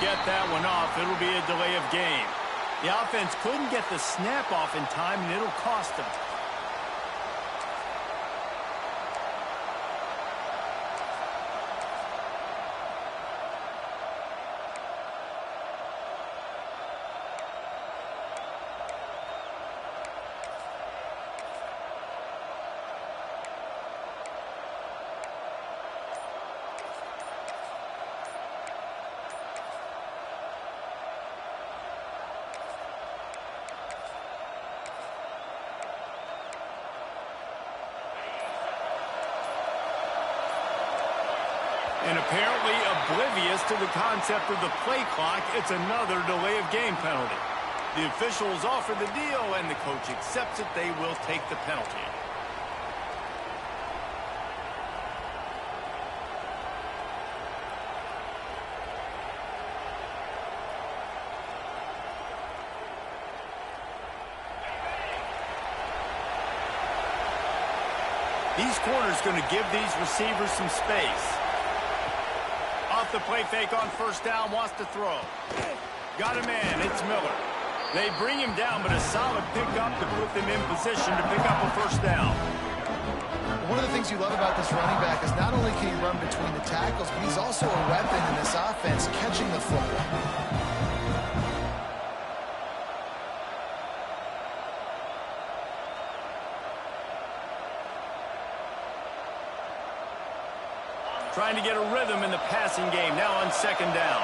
get that one off. It'll be a delay of game. The offense couldn't get the snap off in time, and it'll cost them. And apparently oblivious to the concept of the play clock, it's another delay of game penalty. The officials offer the deal, and the coach accepts it. They will take the penalty. These corners going to give these receivers some space. Off the play fake on first down, wants to throw. Got a man, it's Miller. They bring him down, but a solid pickup to put them in position to pick up a first down. One of the things you love about this running back is not only can he run between the tackles, but he's also a weapon in this offense, catching the football. Trying to get a rhythm in the passing game, now on second down.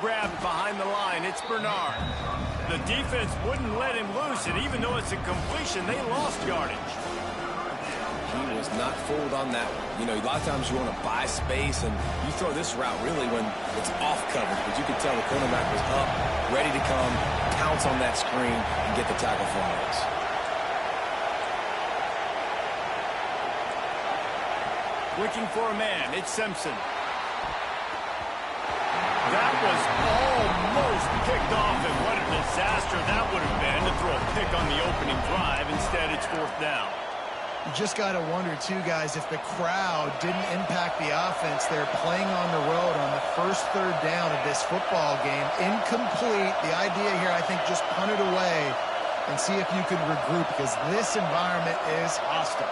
Grabbed behind the line, it's Bernard. The defense wouldn't let him loose, and even though it's a completion, they lost yardage. He was not fooled on that one. You know, a lot of times you want to buy space, and you throw this route really when it's off coverage. But you could tell the cornerback was up, ready to come, pounce on that screen, and get the tackle for Mills. Looking for a man, it's Simpson. That was almost picked off, and what a disaster that would have been to throw a pick on the opening drive. Instead, it's fourth down. You just got to wonder, too, guys, if the crowd didn't impact the offense. They're playing on the road on the first third down of this football game. Incomplete. The idea here, I think, just punt it away and see if you could regroup, because this environment is hostile.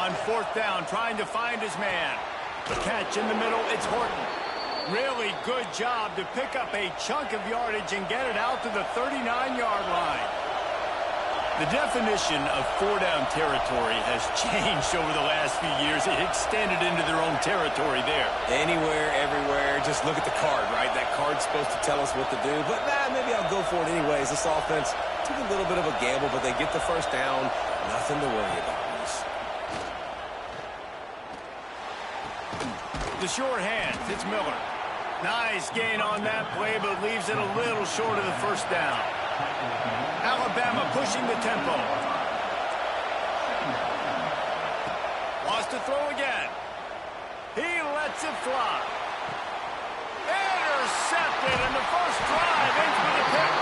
On fourth down, trying to find his man. The catch in the middle, it's Horton. Really good job to pick up a chunk of yardage and get it out to the 39-yard line. The definition of four-down territory has changed over the last few years. It extended into their own territory there. Anywhere, everywhere, just look at the card, right? That card's supposed to tell us what to do, but maybe I'll go for it anyways. This offense took a little bit of a gamble, but they get the first down. Nothing to worry about. The short hands, it's Miller. Nice gain on that play, but leaves it a little short of the first down. Alabama pushing the tempo. Wants to throw again. He lets it fly. Intercepted, and the first drive ends with a pick.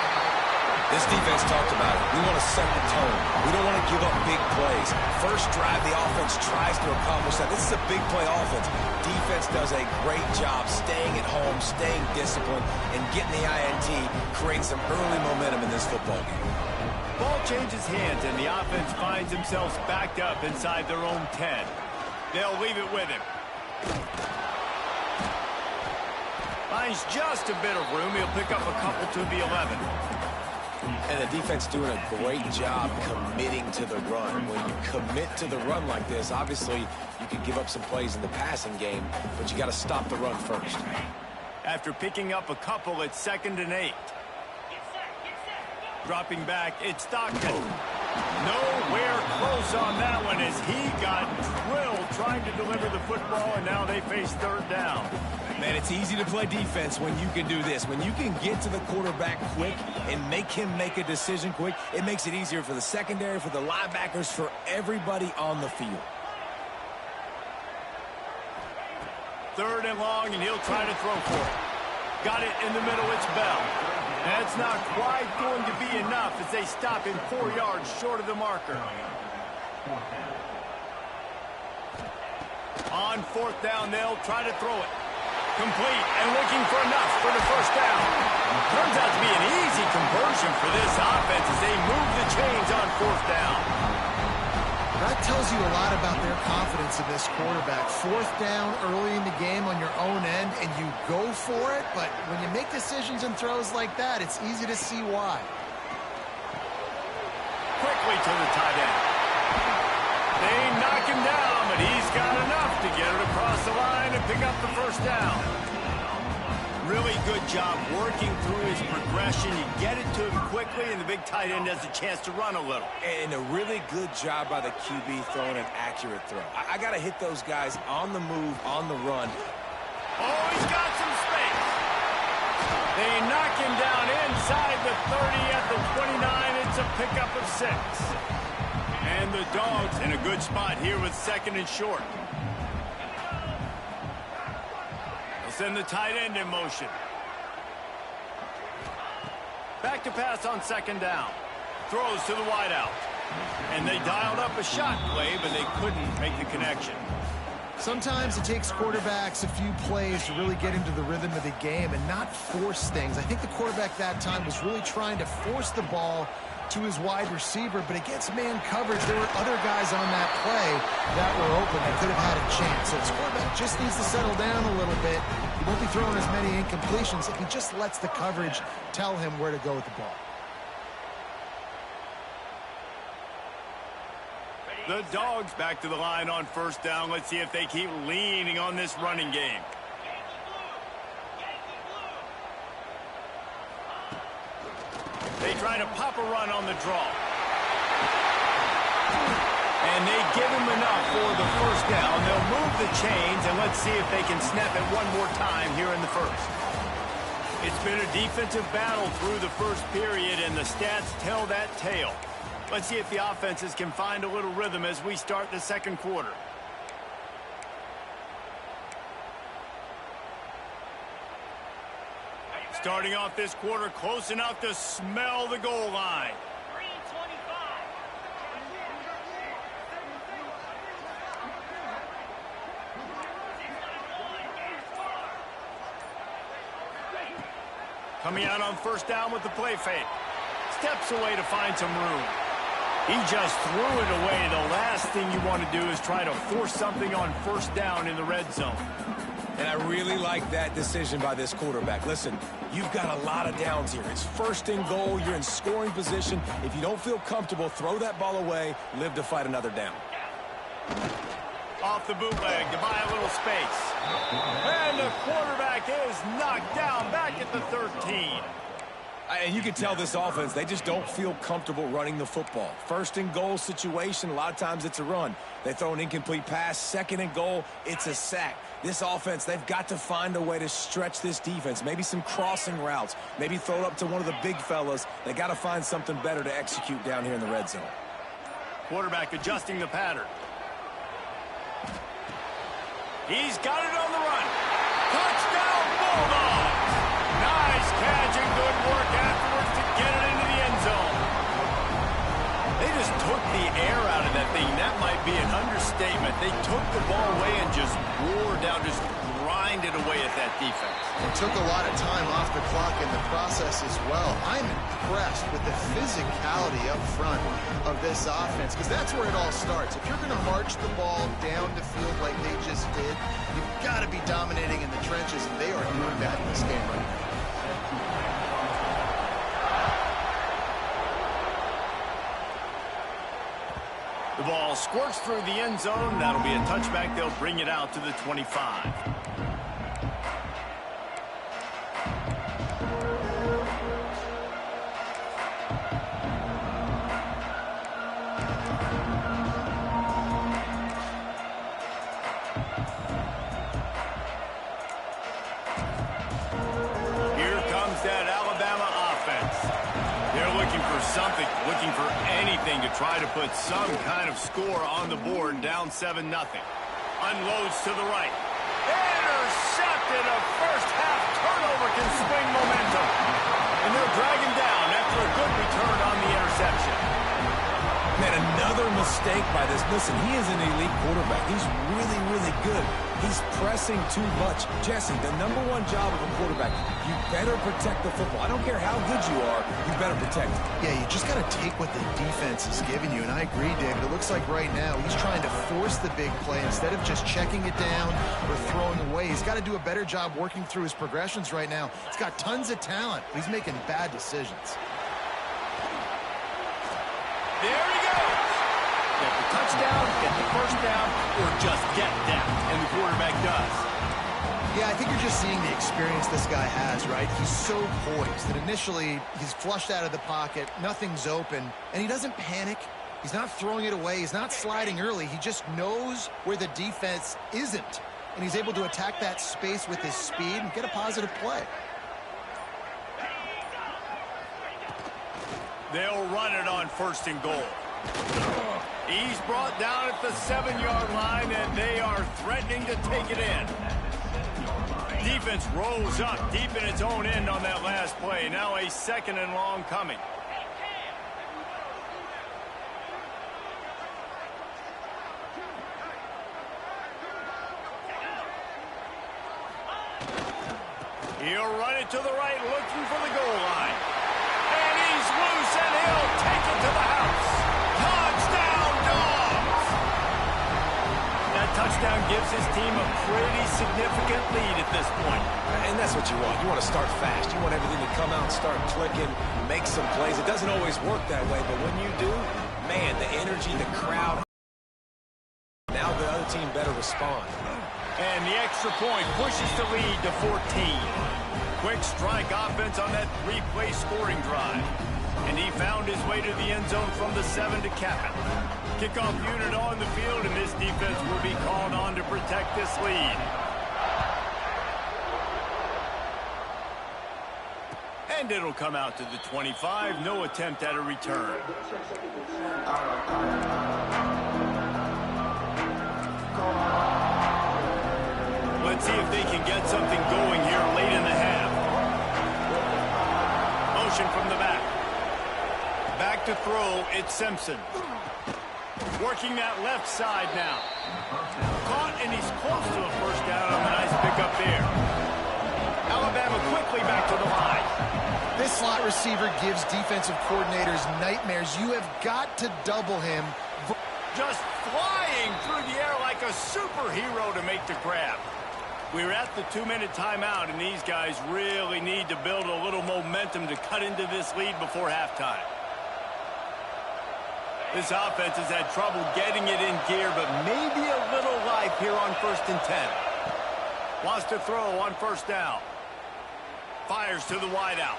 This defense talked about it. We want to set the tone. We don't want to give up big plays. First drive, the offense tries to accomplish that. This is a big play offense. Defense does a great job staying at home, staying disciplined, and getting the INT, creating some early momentum in this football game. Ball changes hands, and the offense finds themselves backed up inside their own 10. They'll leave it with him. Finds just a bit of room. He'll pick up a couple to the 11. And the defense doing a great job committing to the run. When you commit to the run like this, obviously you can give up some plays in the passing game, but you got to stop the run first. After picking up a couple, it's 2nd and 8. Dropping back, it's Stockton. Nowhere close on that one as he got drilled trying to deliver the football, and now they face third down. Man, it's easy to play defense when you can do this. When you can get to the quarterback quick and make him make a decision quick, it makes it easier for the secondary, for the linebackers, for everybody on the field. Third and long, and he'll try to throw for it. Got it in the middle, it's Bell. That's not quite going to be enough as they stop him 4 yards short of the marker. On 4th down, they'll try to throw it. Complete and looking for enough for the first down. Turns out to be an easy conversion for this offense as they move the chains on 4th down. That tells you a lot about their confidence in this quarterback. 4th down early in the game on your own end, and you go for it, but when you make decisions and throws like that, it's easy to see why. Quickly to the tight end. They knock him down, but he's got enough to get it across the line and pick up the first down. Really good job working through his progression. You get it to him quickly, and the big tight end has a chance to run a little. And a really good job by the QB throwing an accurate throw. I got to hit those guys on the move, on the run. Oh, he's got some space. They knock him down inside the 30 at the 29. It's a pickup of 6. And the Dogs in a good spot here with 2nd and short. Send the tight end in motion. Back to pass on 2nd down. Throws to the wideout. And they dialed up a shot play, but they couldn't make the connection. Sometimes it takes quarterbacks a few plays to really get into the rhythm of the game and not force things. I think the quarterback that time was really trying to force the ball to his wide receiver, but against man coverage, there were other guys on that play that were open that could have had a chance. So this quarterback just needs to settle down a little bit. He won't be throwing as many incompletions if he just lets the coverage tell him where to go with the ball. The Dogs back to the line on 1st down. Let's see if they keep leaning on this running game. They try to pop a run on the draw. And they give him enough for the first down. They'll move the chains, and let's see if they can snap it one more time here in the first. It's been a defensive battle through the first period, and the stats tell that tale. Let's see if the offenses can find a little rhythm as we start the 2nd quarter. Starting off this quarter close enough to smell the goal line. Coming out on 1st down with the play fake. Steps away to find some room. He just threw it away. The last thing you want to do is try to force something on 1st down in the red zone. And I really like that decision by this quarterback. Listen, you've got a lot of downs here. It's 1st and goal. You're in scoring position. If you don't feel comfortable, throw that ball away. Live to fight another down. Off the bootleg to buy a little space. And the quarterback is knocked down back at the 13. And you can tell this offense, they just don't feel comfortable running the football. 1st and goal situation, a lot of times it's a run. They throw an incomplete pass. 2nd and goal, it's a sack. This offense, they've got to find a way to stretch this defense. Maybe some crossing routes. Maybe throw it up to one of the big fellas. They got to find something better to execute down here in the red zone. Quarterback adjusting the pattern. He's got it on the run. Touchdown, Bulldogs! Nice catch and good work afterwards to get it into the end zone. They just took the air out of that thing. That might be an understatement. They took the ball away and just wore down, just grinded away at that defense. It took a lot of time off the clock in the process as well. I'm impressed with the physicality up front of this offense, because that's where it all starts. If you're going to march the ball down the field like they just did, you've got to be dominating in the trenches, and they are doing that in this game right now. The ball squirts through the end zone. That'll be a touchback. They'll bring it out to the 25. Here comes that Alabama offense. They're looking for something, looking for anything to try to put some kind of score on the board, down 7-0. Unloads to the right. Intercepted. A first half turnover can swing momentum. And they're drag him down after a good return on the interception. Man, another mistake by this. Listen, he is an elite quarterback. He's really, really good. He's pressing too much. Jesse, the #1 job of a quarterback, you better protect the football. I don't care how good you are, you better protect it. Yeah, you just got to take what the defense is giving you, and I agree, David. It looks like right now he's trying to force the big play instead of just checking it down or throwing away. He's got to do a better job working through his progressions right now. He's got tons of talent, but he's making bad decisions. There he goes. Get the touchdown, get the first down, or just get that, and the quarterback does. Yeah, I think you're just seeing the experience this guy has, right? He's so poised that initially he's flushed out of the pocket, nothing's open, and he doesn't panic. He's not throwing it away. He's not sliding early. He just knows where the defense isn't, and he's able to attack that space with his speed and get a positive play. They'll run it on 1st and goal. He's brought down at the 7-yard line, and they are threatening to take it in. Defense rolls up deep in its own end on that last play. Now a 2nd and long coming. He'll run it to the right, looking for the goal line. And he's loose, and he'll take it to the house. Touchdown, Dogs! That touchdown gives his team a pretty significant lead at this point. And that's what you want. You want to start fast. You want everything to come out and start clicking, make some plays. It doesn't always work that way, but when you do, man, the energy, the crowd, now the other team better respond. And the extra point pushes the lead to 14. Quick strike offense on that 3-play scoring drive. And he found his way to the end zone from the 7 to cap it. Kickoff unit on the field, and this defense will be called on to protect this lead. And it'll come out to the 25. No attempt at a return. Let's see if they can get something going here late in the half. Motion from the back. Back to throw, it's Simpson. Working that left side now. Caught, and he's close to a first down on the nice pickup there. Alabama quickly back to the line. This slot receiver gives defensive coordinators nightmares. You have got to double him. Just flying through the air like a superhero to make the grab. We're at the 2-minute timeout, and these guys really need to build a little momentum to cut into this lead before halftime. This offense has had trouble getting it in gear, but maybe a little life here on 1st and 10. Wants to throw on 1st down. Fires to the wideout.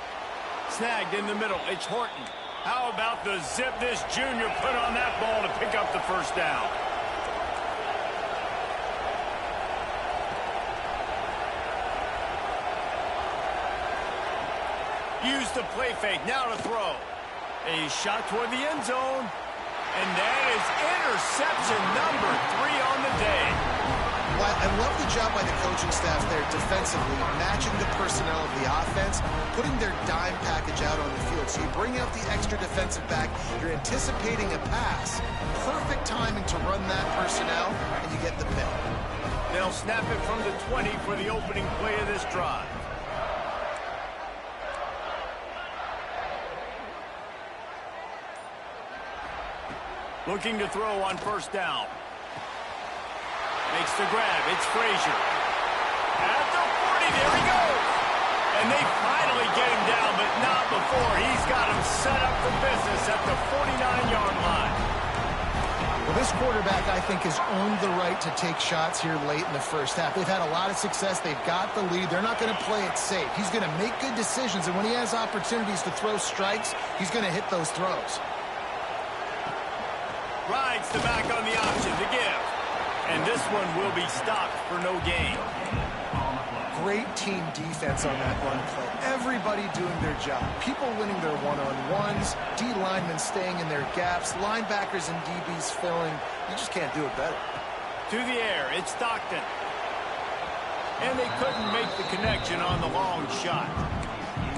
Snagged in the middle. It's Horton. How about the zip this junior put on that ball to pick up the first down? Use the play fake. Now to throw. A shot toward the end zone. And that is interception number 3 on the day. Well, I love the job by the coaching staff there defensively, matching the personnel of the offense, putting their dime package out on the field. So you bring out the extra defensive back, you're anticipating a pass. Perfect timing to run that personnel, and you get the pick. They'll snap it from the 20 for the opening play of this drive. Looking to throw on 1st down. Makes the grab. It's Frazier. At the 40, there he goes. And they finally get him down, but not before. He's got him set up for business at the 49-yard line. Well, this quarterback, I think, has earned the right to take shots here late in the first half. They've had a lot of success. They've got the lead. They're not going to play it safe. He's going to make good decisions, and when he has opportunities to throw strikes, he's going to hit those throws. Rides the back on the option to give. And this one will be stopped for no gain. Great team defense on that run play. Everybody doing their job. People winning their one-on-ones, D linemen staying in their gaps, linebackers and DBs filling. You just can't do it better. To the air, it's Stockton. And they couldn't make the connection on the long shot.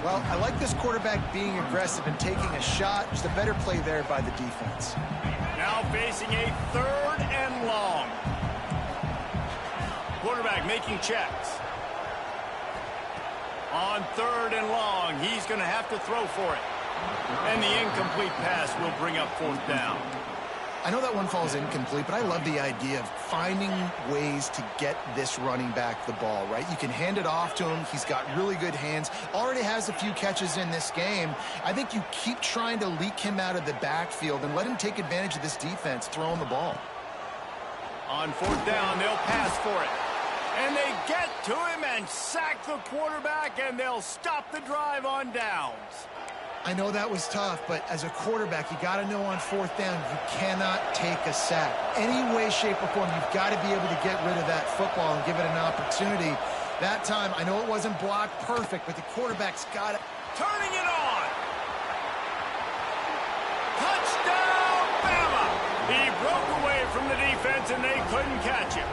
Well, I like this quarterback being aggressive and taking a shot. Just a better play there by the defense. Now facing a 3rd and long. Quarterback making checks. On 3rd and long, he's going to have to throw for it. And the incomplete pass will bring up 4th down. I know that one falls incomplete, but I love the idea of finding ways to get this running back the ball, right? You can hand it off to him. He's got really good hands. Already has a few catches in this game. I think you keep trying to leak him out of the backfield and let him take advantage of this defense throwing the ball. On 4th down, they'll pass for it. And they get to him and sack the quarterback, and they'll stop the drive on downs. I know that was tough, but as a quarterback, you got to know on 4th down, you cannot take a sack. Any way, shape, or form, you've got to be able to get rid of that football and give it an opportunity. That time, I know it wasn't blocked perfect, but the quarterback's got it. Turning it on. Touchdown, Bama! He broke away from the defense, and they couldn't catch him.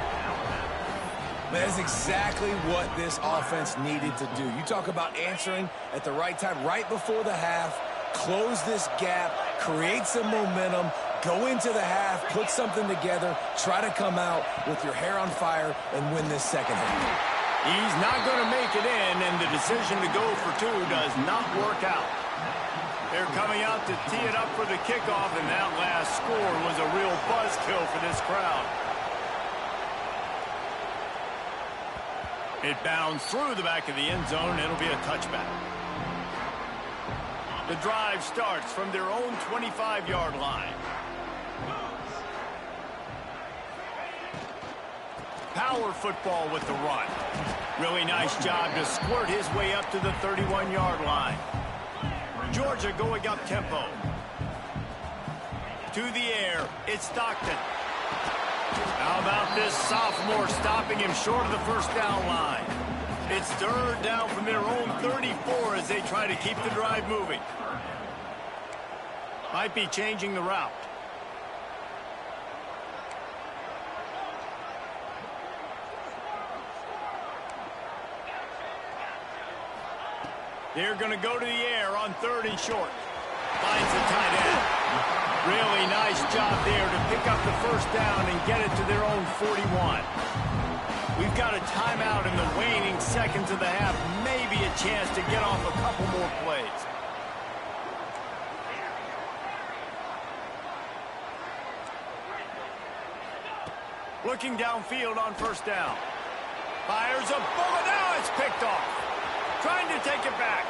That is exactly what this offense needed to do. You talk about answering at the right time, right before the half, close this gap, create some momentum, go into the half, put something together, try to come out with your hair on fire and win this second half. He's not going to make it in, and the decision to go for 2 does not work out. They're coming out to tee it up for the kickoff, and that last score was a real buzzkill for this crowd. It bounds through the back of the end zone. It'll be a touchback. The drive starts from their own 25-yard line. Power football with the run. Really nice job to squirt his way up to the 31-yard line. Georgia going up tempo. To the air, it's Stockton. How about this sophomore stopping him short of the 1st down line? It's 3rd down from their own 34 as they try to keep the drive moving. Might be changing the route. They're going to go to the air on 3rd and short. Finds the tight end. Really nice job there to pick up the 1st down and get it to their own 41. We've got a timeout in the waning seconds of the half. Maybe a chance to get off a couple more plays. Looking downfield on 1st down. Fires a bullet. Now it's picked off. Trying to take it back.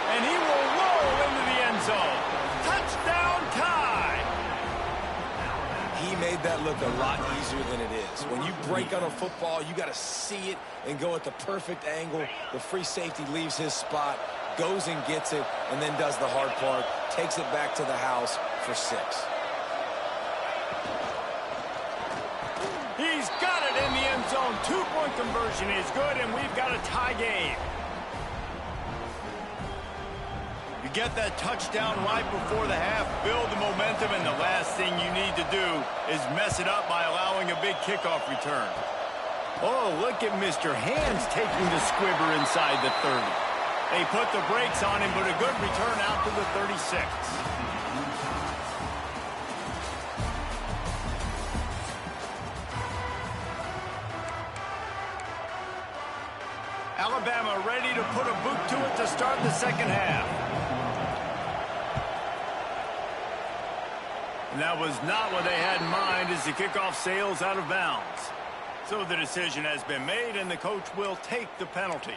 And he will roll into the end zone. Touchdown tie. He made that look a lot easier than it is. When you break on a football, you got to see it and go at the perfect angle. The free safety leaves his spot, goes and gets it, and then does the hard part, takes it back to the house for 6. He's got it in the end zone. 2-point conversion is good, and we've got a tie game. You get that touchdown right before the half, build the momentum, and the last thing you need to do is mess it up by allowing a big kickoff return. Oh, look at Mr. Hands taking the squibber inside the 30. They put the brakes on him, but a good return out to the 36. Alabama ready to put a boot to it to start the second half. And that was not what they had in mind as the kickoff sails out of bounds. So the decision has been made, and the coach will take the penalty.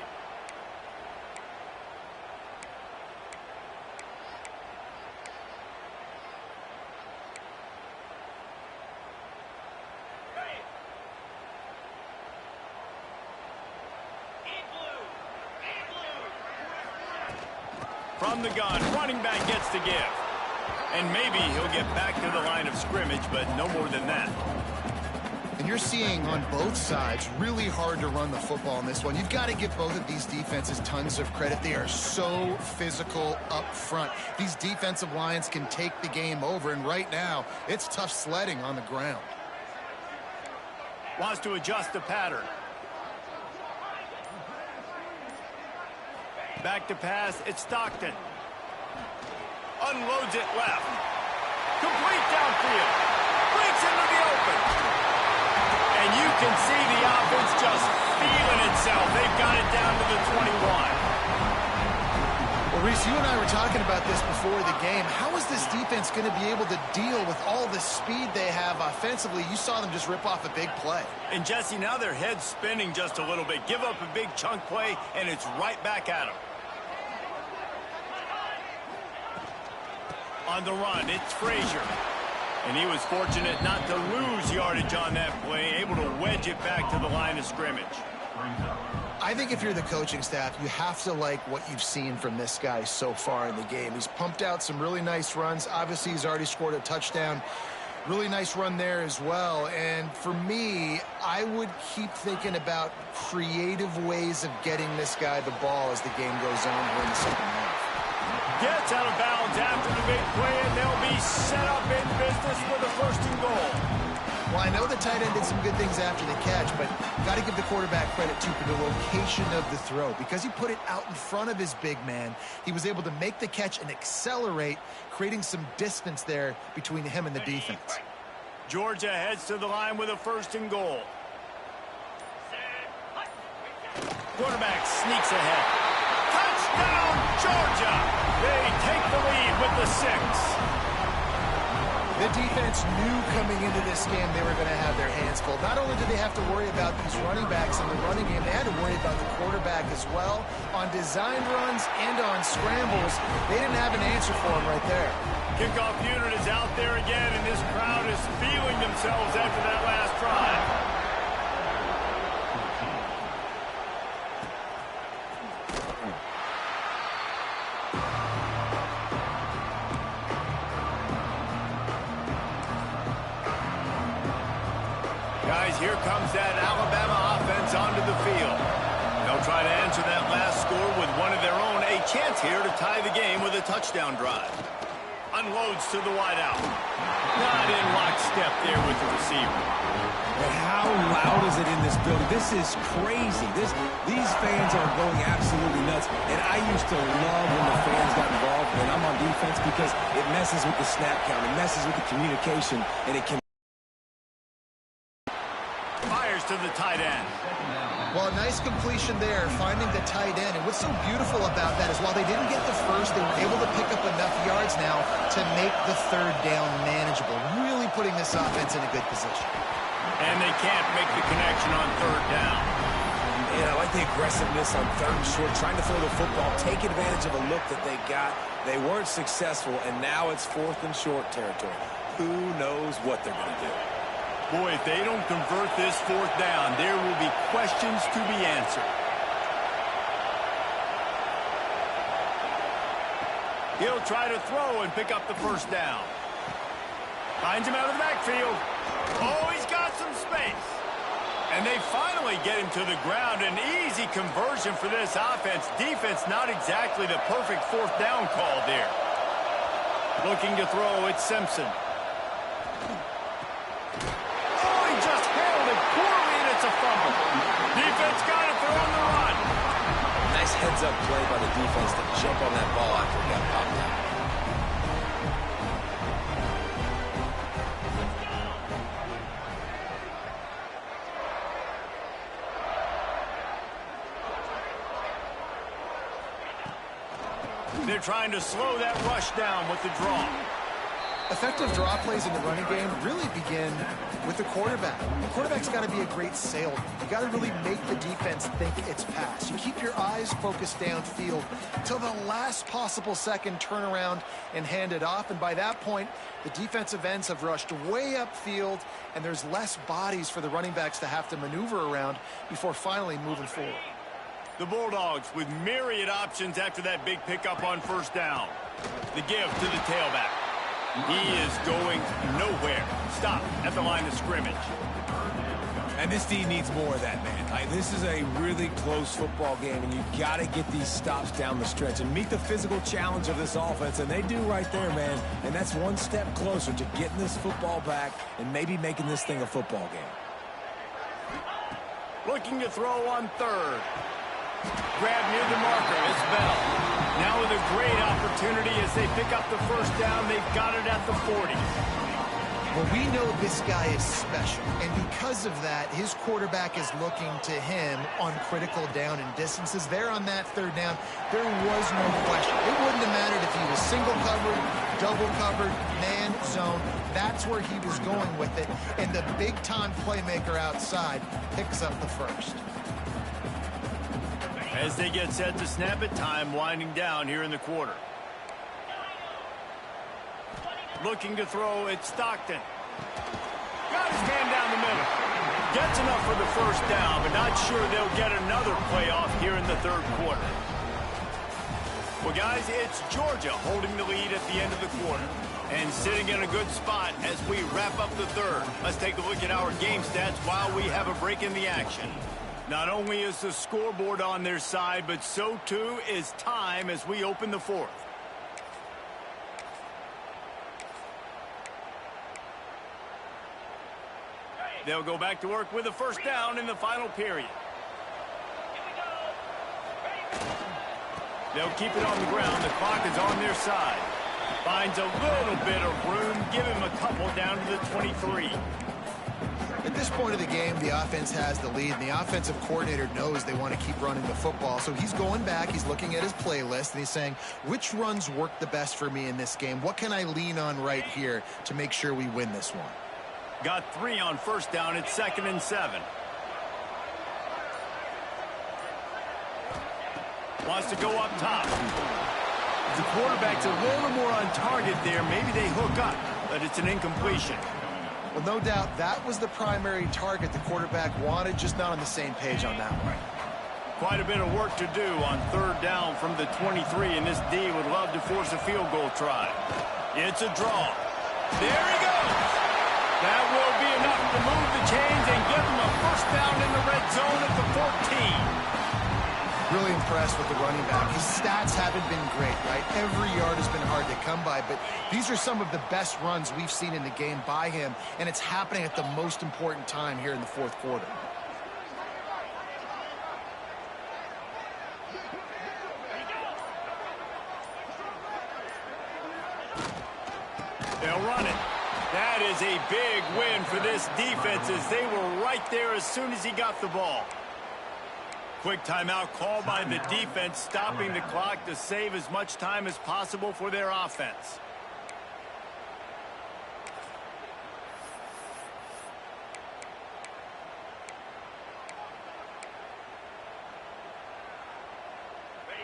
From the gun, running back gets to give. And maybe he'll get back to the line of scrimmage, but no more than that. And you're seeing on both sides really hard to run the football in this one. You've got to give both of these defenses tons of credit. They are so physical up front. These defensive lines can take the game over, and right now, it's tough sledding on the ground. Wants to adjust the pattern. Back to pass, it's Stockton. Unloads it left. Complete downfield. Breaks into the open. And you can see the offense just feeling itself. They've got it down to the 21. Well, Reese, you and I were talking about this before the game. How is this defense going to be able to deal with all the speed they have offensively? You saw them just rip off a big play. And, Jesse, now their head's spinning just a little bit. Give up a big chunk play, and it's right back at them. On the run, it's Frazier. And he was fortunate not to lose yardage on that play, able to wedge it back to the line of scrimmage. I think if you're the coaching staff, you have to like what you've seen from this guy so far in the game. He's pumped out some really nice runs. Obviously, he's already scored a touchdown. Really nice run there as well. And for me, I would keep thinking about creative ways of getting this guy the ball as the game goes on here in the second half. Gets out of bounds after the big play, and they'll be set up in business with a 1st and goal. Well, I know the tight end did some good things after the catch, but got to give the quarterback credit, too, for the location of the throw. Because he put it out in front of his big man, he was able to make the catch and accelerate, creating some distance there between him and the defense. Georgia heads to the line with a 1st and goal. Quarterback sneaks ahead. Touchdown, Georgia! They take the lead with the 6. The defense knew coming into this game they were going to have their hands full. Not only did they have to worry about these running backs in the running game, they had to worry about the quarterback as well. On designed runs and on scrambles, they didn't have an answer for him right there. Kickoff unit is out there again, and this crowd is feeling themselves after that last drive. Guys, here comes that Alabama offense onto the field. They'll try to answer that last score with one of their own. A chance here to tie the game with a touchdown drive. Unloads to the wideout. Not in lockstep there with the receiver. But how loud is it in this building? This is crazy. These fans are going absolutely nuts. And I used to love when the fans got involved when I'm on defense because it messes with the snap count. It messes with the communication, and it can to the tight end. Well, a nice completion there, finding the tight end. And what's so beautiful about that is while they didn't get the first, they were able to pick up enough yards now to make the 3rd down manageable, really putting this offense in a good position. And they can't make the connection on 3rd down. Yeah, I like the aggressiveness on 3rd and short, trying to throw the football, take advantage of a look that they got. They weren't successful, and now it's 4th and short territory. Who knows what they're going to do? Boy, if they don't convert this 4th down, there will be questions to be answered. He'll try to throw and pick up the 1st down. Finds him out of the backfield. Oh, he's got some space. And they finally get him to the ground. An easy conversion for this offense. Defense not exactly the perfect 4th down call there. Looking to throw, it's Simpson. It's a fumble. Defense got it. They're on the run. Nice heads-up play by the defense to jump on that ball after it got popped out. They're trying to slow that rush down with the draw. Effective draw plays in the running game really begin with the quarterback. The quarterback's got to be a great salesman. You got to really make the defense think it's pass. You keep your eyes focused downfield until the last possible second, turn around and hand it off. And by that point, the defensive ends have rushed way upfield, and there's less bodies for the running backs to have to maneuver around before finally moving forward. The Bulldogs with myriad options after that big pickup on 1st down. The give to the tailback. He is going nowhere. Stop at the line of scrimmage. And this D needs more of that, man. This is a really close football game, and you got to get these stops down the stretch and meet the physical challenge of this offense, and they do right there, man. And that's one step closer to getting this football back and maybe making this thing a football game. Looking to throw on 3rd. Grab near the marker is Bell. Now with a great opportunity as they pick up the first down. They've got it at the 40. Well, we know this guy is special, and because of that, his quarterback is looking to him on critical down and distances. There on that third down, there was no question. It wouldn't have mattered if he was single covered, double covered, man, zone. That's where he was going with it, and the big-time playmaker outside picks up the first. As they get set to snap it, time winding down here in the quarter. Looking to throw, it's Stockton. Got his man down the middle. Gets enough for the first down, but not sure they'll get another playoff here in the third quarter. Well, guys, it's Georgia holding the lead at the end of the quarter and sitting in a good spot as we wrap up the third. Let's take a look at our game stats while we have a break in the action. Not only is the scoreboard on their side, but so too is time as we open the fourth. They'll go back to work with a first down in the final period. They'll keep it on the ground. The clock is on their side. Finds a little bit of room. Give him a couple down to the 23. At this point of the game, the offense has the lead, and the offensive coordinator knows they want to keep running the football. So he's going back, he's looking at his playlist, and he's saying, which runs work the best for me in this game? What can I lean on right here to make sure we win this one? Got 3 on first down. It's 2nd and 7. Wants to go up top. The quarterback's a little more on target there. Maybe they hook up, but it's an incompletion. Well, no doubt that was the primary target the quarterback wanted, just not on the same page on that one. Quite a bit of work to do on third down from the 23, and this D would love to force a field goal try. It's a draw. There he goes. That will be enough to move the chains and give them a first down in the red zone at the 14. Really impressed with the running back. His stats haven't been great, right? Every yard has been hard to come by, but these are some of the best runs we've seen in the game by him, and it's happening at the most important time here in the fourth quarter. They'll run it. That is a big win for this defense as they were right there as soon as he got the ball. Quick timeout called by the defense, stopping the clock to save as much time as possible for their offense.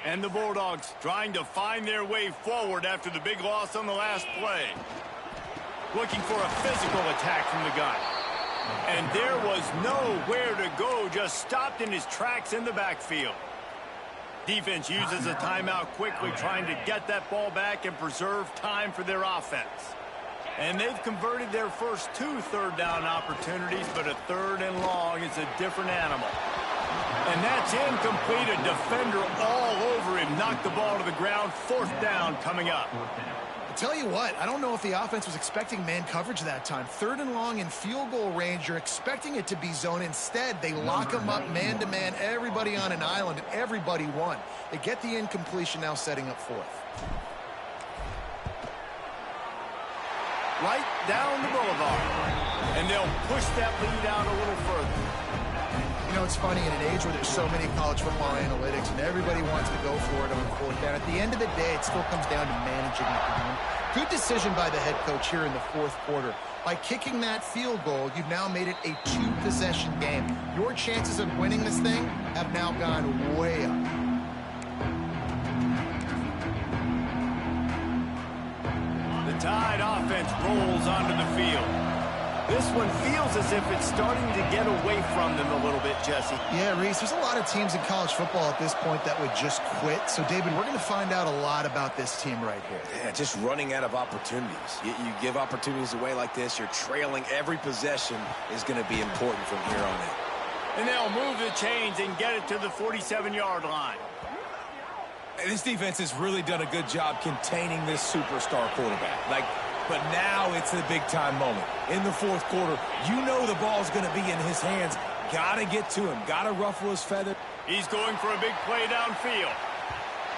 And the Bulldogs trying to find their way forward after the big loss on the last play. Looking for a physical attack from the gun. And there was nowhere to go, just stopped in his tracks in the backfield. Defense uses a timeout quickly, trying to get that ball back and preserve time for their offense. And they've converted their first 2 third down opportunities, but a 3rd and long is a different animal. And that's incomplete. A defender all over him, knocked the ball to the ground. 4th down coming up. Tell you what, I don't know if the offense was expecting man coverage that time. 3rd and long in field goal range, you're expecting it to be zone. Instead, they lock them up man-to-man, everybody on an island, and everybody won. They get the incompletion, now setting up 4th. Right down the boulevard. And they'll push that lead out a little further. You know, it's funny, in an age where there's so many college football analytics and everybody wants to go for it on 4th down, at the end of the day, it still comes down to managing the game. Good decision by the head coach here in the 4th quarter. By kicking that field goal, you've now made it a 2-possession game. Your chances of winning this thing have now gone way up. The Tide offense rolls onto the field. This one feels as if it's starting to get away from them a little bit, Jesse. Yeah, Reese, there's a lot of teams in college football at this point that would just quit. So, David, we're going to find out a lot about this team right here. Yeah, just running out of opportunities. You give opportunities away like this, you're trailing. Every possession is going to be important from here on in. And they'll move the chains and get it to the 47-yard line. And this defense has really done a good job containing this superstar quarterback. Like, But now it's a big-time moment. In the fourth quarter, you know the ball's going to be in his hands. Got to get to him. Got to ruffle his feather. He's going for a big play downfield.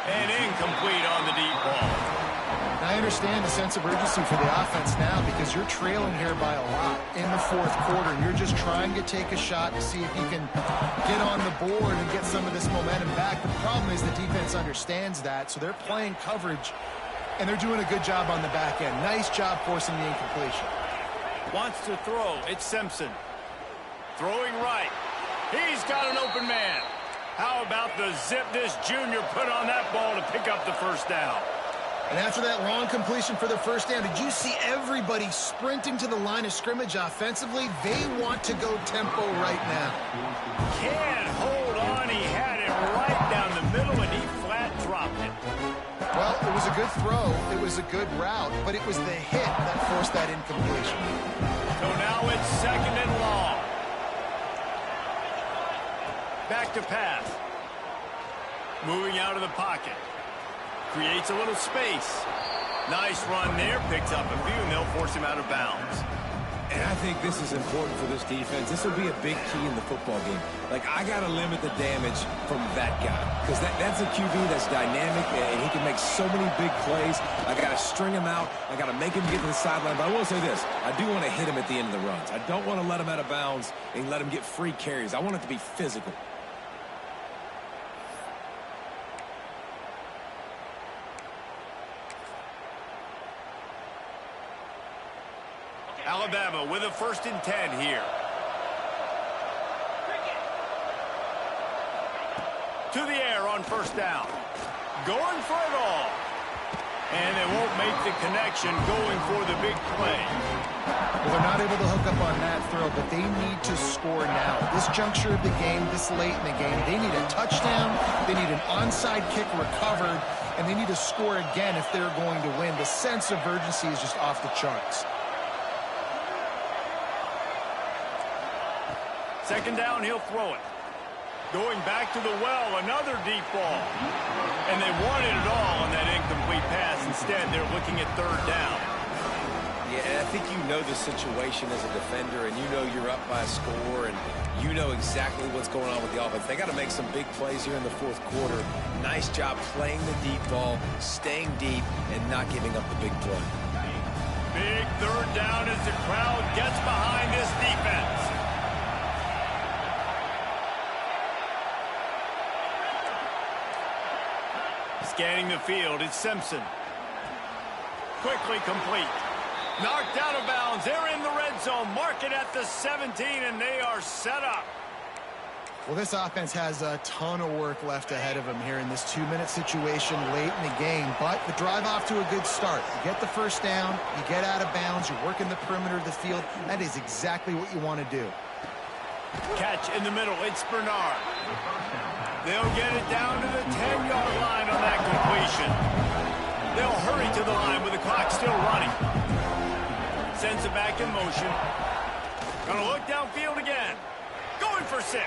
And incomplete on the deep ball. I understand the sense of urgency for the offense now because you're trailing here by a lot in the fourth quarter. And you're just trying to take a shot to see if you can get on the board and get some of this momentum back. The problem is the defense understands that, so they're playing coverage, and they're doing a good job on the back end. Nice job forcing the incompletion. Wants to throw. It's Simpson. Throwing right. He's got an open man. How about the zip this junior put on that ball to pick up the first down? And after that long completion for the first down, did you see everybody sprinting to the line of scrimmage offensively? They want to go tempo right now. Can't hold on. He had it right down the middle, and he flat dropped it. Well, it was a good throw. It was a good route, but it was the hit that forced that incompletion. So now it's second and long. Back to pass. Moving out of the pocket. Creates a little space. Nice run there. Picks up a few, and they'll force him out of bounds. And I think this is important for this defense. This will be a big key in the football game. Like, I got to limit the damage from that guy. Because that's a QB that's dynamic, and he can make so many big plays. I got to string him out. I got to make him get to the sideline. But I will say this. I do want to hit him at the end of the runs. I don't want to let him out of bounds and let him get free carries. I want it to be physical. Alabama with a 1st and 10 here. To the air on first down. Going for it all. And they won't make the connection going for the big play. Well, they're not able to hook up on that throw, but they need to score now. This juncture of the game, this late in the game, they need a touchdown, they need an onside kick recovered, and they need to score again if they're going to win. The sense of urgency is just off the charts. Second down, he'll throw it. Going back to the well, another deep ball. And they wanted it all on that incomplete pass. Instead, they're looking at third down. Yeah, and I think you know the situation as a defender, and you know you're up by a score, and you know exactly what's going on with the offense. They got to make some big plays here in the fourth quarter. Nice job playing the deep ball, staying deep, and not giving up the big play. Big third down as the crowd gets behind this defense. Scanning the field, it's Simpson. Quickly complete. Knocked out of bounds. They're in the red zone. Mark it at the 17, and they are set up. Well, this offense has a ton of work left ahead of them here in this 2-minute situation late in the game. But the drive off to a good start. You get the first down, you get out of bounds, you're working the perimeter of the field. That is exactly what you want to do. Catch in the middle. It's Bernard. They'll get it down to the 10-yard line on that completion. They'll hurry to the line with the clock still running. Sends it back in motion. Gonna look downfield again. Going for 6.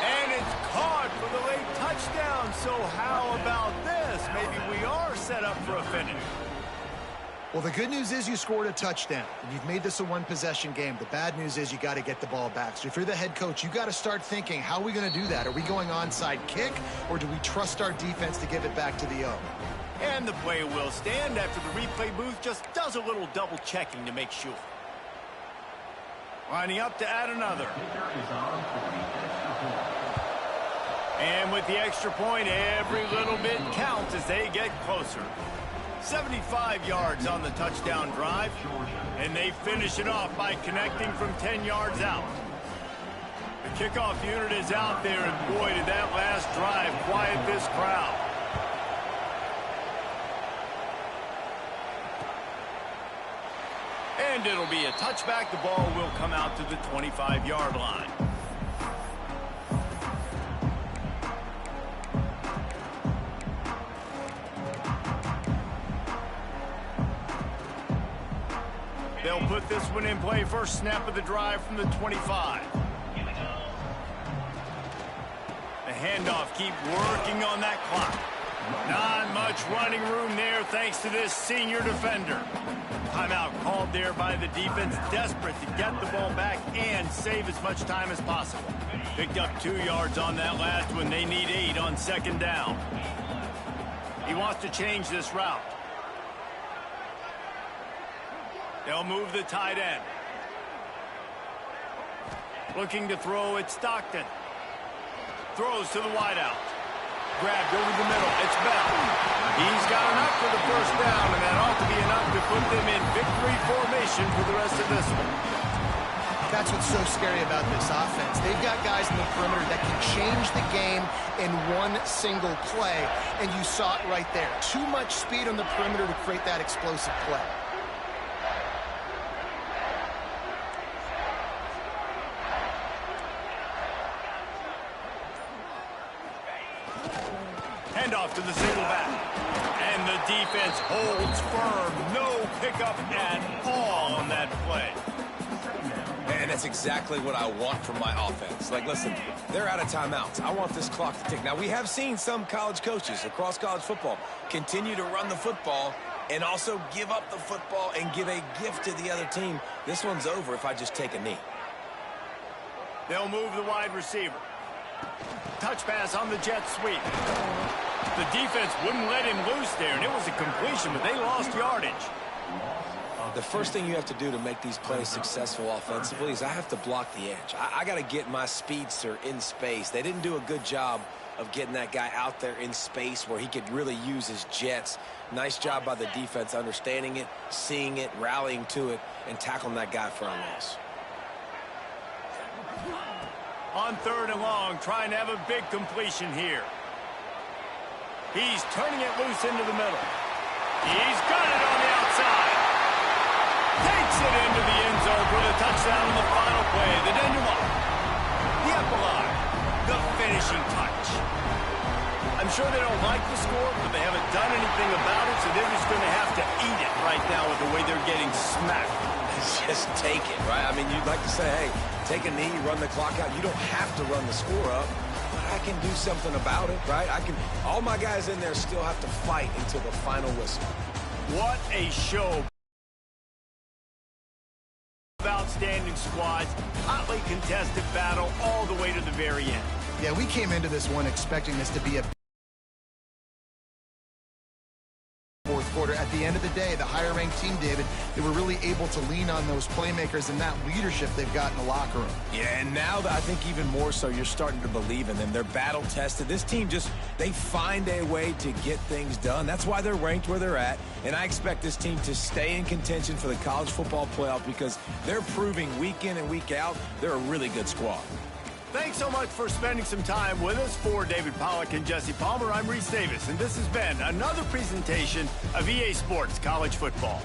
And it's caught for the late touchdown. So how about this? Maybe we are set up for a finish. Well, the good news is you scored a touchdown. And you've made this a one-possession game. The bad news is you got to get the ball back. So if you're the head coach, you got to start thinking, how are we going to do that? Are we going onside kick, or do we trust our defense to give it back to the O? And the play will stand after the replay booth just does a little double-checking to make sure. Lining up to add another. And with the extra point, every little bit counts as they get closer. 75 yards on the touchdown drive, and they finish it off by connecting from 10 yards out. The kickoff unit is out there, and boy, did that last drive quiet this crowd. And it'll be a touchback. The ball will come out to the 25-yard line. They'll put this one in play. First snap of the drive from the 25. The handoff, keep working on that clock. Not much running room there thanks to this senior defender. Timeout called there by the defense, desperate to get the ball back and save as much time as possible. Picked up 2 yards on that last one. They need 8 on second down. He wants to change this route. They'll move the tight end. Looking to throw, it's Stockton. Throws to the wideout. Grabbed over the middle. It's Bell. He's got enough for the first down, and that ought to be enough to put them in victory formation for the rest of this one. That's what's so scary about this offense. They've got guys in the perimeter that can change the game in one single play, and you saw it right there. Too much speed on the perimeter to create that explosive play. Handoff to the single back. And the defense holds firm. No pickup at all on that play. And that's exactly what I want from my offense. Like, listen, they're out of timeouts. I want this clock to tick. Now, we have seen some college coaches across college football continue to run the football and also give up the football and give a gift to the other team. This one's over if I just take a knee. They'll move the wide receiver. Touch pass on the jet sweep. The defense wouldn't let him loose there, and it was a completion, but they lost yardage. The first thing you have to do to make these plays successful offensively is I have to block the edge. I got to get my speedster in space. They didn't do a good job of getting that guy out there in space where he could really use his jets. Nice job by the defense understanding it, seeing it, rallying to it, and tackling that guy for a loss. On 3rd and long, trying to have a big completion here. He's turning it loose into the middle. He's got it on the outside. Takes it into the end zone for the touchdown on the final play. The denouement. The epilogue. The finishing touch. I'm sure they don't like the score, but they haven't done anything about it, so they're just going to have to eat it right now with the way they're getting smacked. Just take it, right? I mean, you'd like to say, hey, take a knee, run the clock out. You don't have to run the score up, but I can do something about it, right? All my guys in there still have to fight until the final whistle. What a show. Outstanding squads, hotly contested battle all the way to the very end. Yeah, we came into this one expecting this to be a fourth quarter. At the end of the day, the higher-ranked team, David, they were really able to lean on those playmakers and that leadership they've got in the locker room. Yeah, and now I think even more so, you're starting to believe in them. They're battle-tested. This team they find a way to get things done. That's why they're ranked where they're at, and I expect this team to stay in contention for the college football playoff because they're proving week in and week out they're a really good squad. Thanks so much for spending some time with us. For David Pollack and Jesse Palmer, I'm Reese Davis, and this has been another presentation of EA Sports College Football.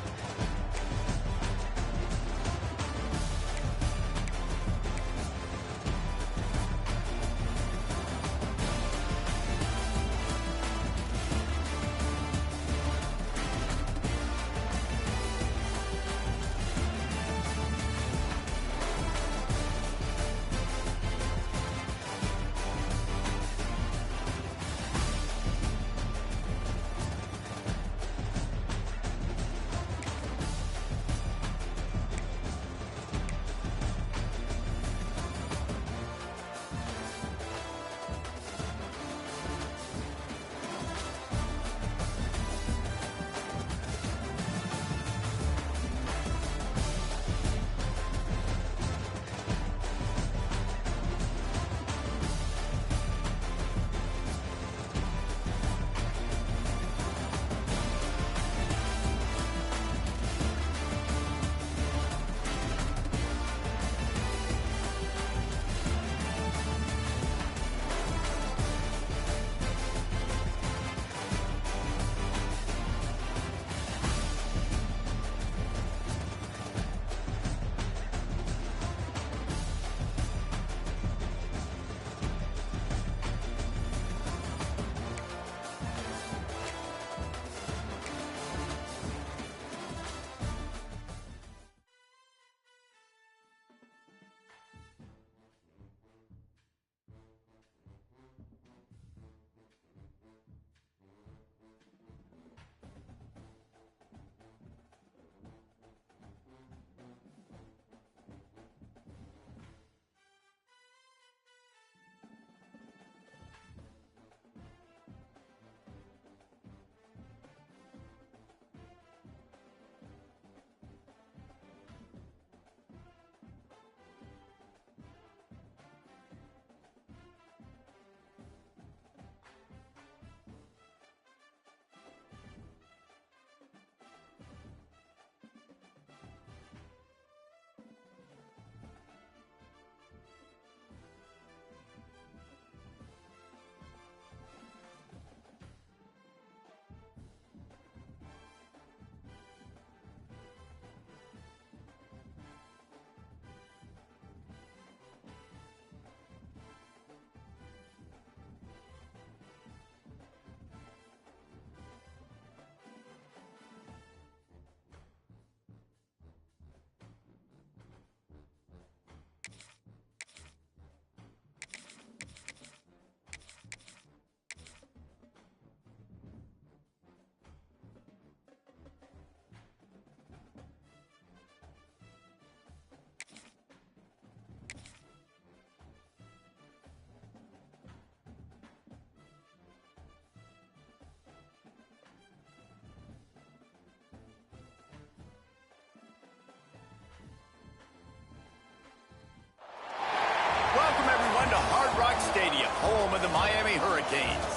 on to Hard Rock Stadium, home of the Miami Hurricanes,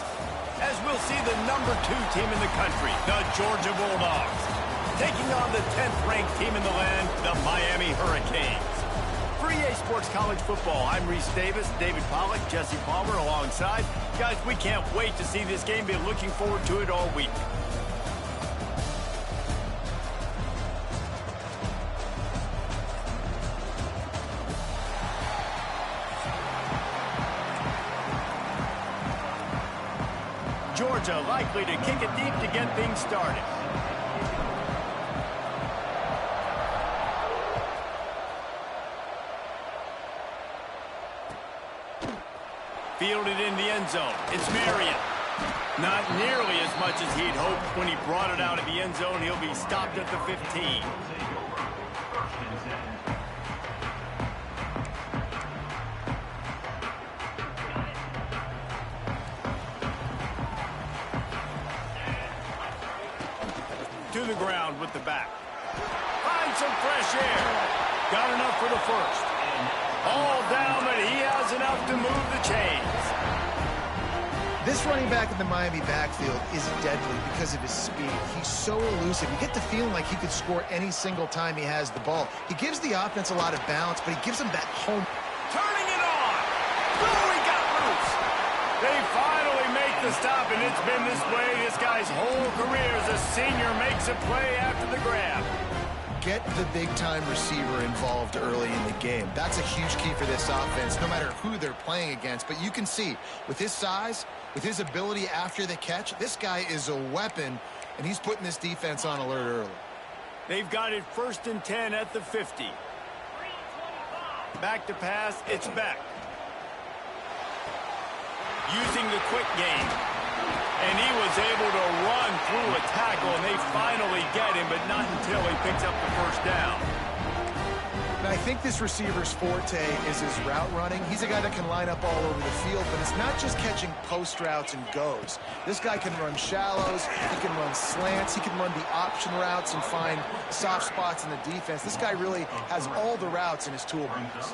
as we'll see the #2 team in the country, the Georgia Bulldogs, taking on the 10th-ranked team in the land, the Miami Hurricanes. For EA Sports College Football, I'm Reese Davis, David Pollack, Jesse Palmer alongside. Guys, we can't wait to see this game. Been looking forward to it all week. Georgia likely to kick it deep to get things started. Fielded in the end zone. It's Marion. Not nearly as much as he'd hoped when he brought it out of the end zone. He'll be stopped at the 15. To the ground with the back. Find some fresh air. Got enough for the first. All down, but he has enough to move the chains. This running back in the Miami backfield is deadly because of his speed. He's so elusive. You get the feeling like he could score any single time he has the ball. He gives the offense a lot of balance, but he gives them that home. Turning it on. Oh, he got loose. They finally make the stop, and it's been this way this guy's whole career as a senior makes a play after the grab. Get the big-time receiver involved early in the game. That's a huge key for this offense, no matter who they're playing against. But you can see, with his size, with his ability after the catch, this guy is a weapon, and he's putting this defense on alert early. They've got it 1st and 10 at the 50. Back to pass, it's Beck. Using the quick game. And he was able to run through a tackle, and they finally get him, but not until he picks up the first down. Now, I think this receiver's forte is his route running. He's a guy that can line up all over the field, but it's not just catching post routes and goes. This guy can run shallows, he can run slants, he can run the option routes and find soft spots in the defense. This guy really has all the routes in his toolbox.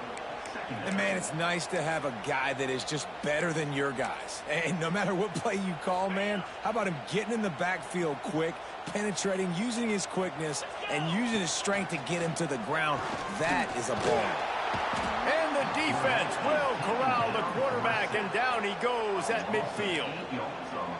And, man, it's nice to have a guy that is just better than your guys. And no matter what play you call, man, how about him getting in the backfield quick, penetrating, using his quickness, and using his strength to get him to the ground? That is a ball. And the defense will corral the quarterback, and down he goes at midfield.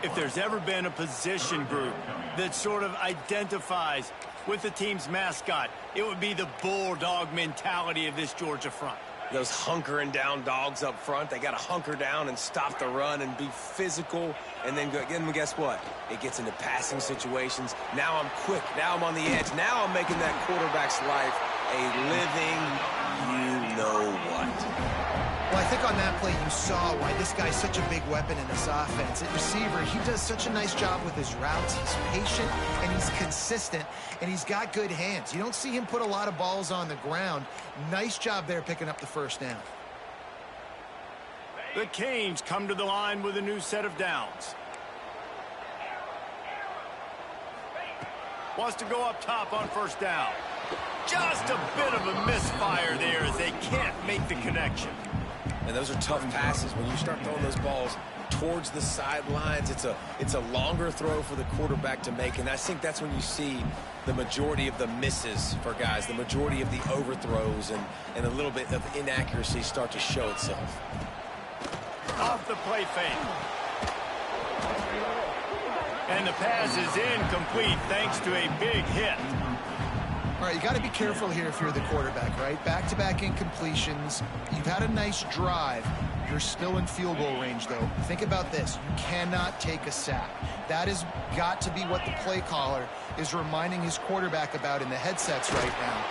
If there's ever been a position group that sort of identifies with the team's mascot, it would be the bulldog mentality of this Georgia front. Those hunkering down dogs up front, they got to hunker down and stop the run and be physical. And then guess what? It gets into passing situations. Now I'm quick. Now I'm on the edge. Now I'm making that quarterback's life a living you-know-what. Well, I think on that play you saw why this guy's such a big weapon in this offense. At receiver, he does such a nice job with his routes. He's patient, and he's consistent, and he's got good hands. You don't see him put a lot of balls on the ground. Nice job there picking up the first down. The Canes come to the line with a new set of downs. Wants to go up top on first down. Just a bit of a misfire there as they can't make the connection. And those are tough passes. When you start throwing those balls towards the sidelines, it's a longer throw for the quarterback to make. And I think that's when you see the majority of the misses for guys, the majority of the overthrows and a little bit of inaccuracy start to show itself. Off the play fake. And the pass is incomplete thanks to a big hit. All right, you got to be careful here if you're the quarterback, right? Back-to-back incompletions. You've had a nice drive. You're still in field goal range, though. Think about this. You cannot take a sack. That has got to be what the play caller is reminding his quarterback about in the headsets right now.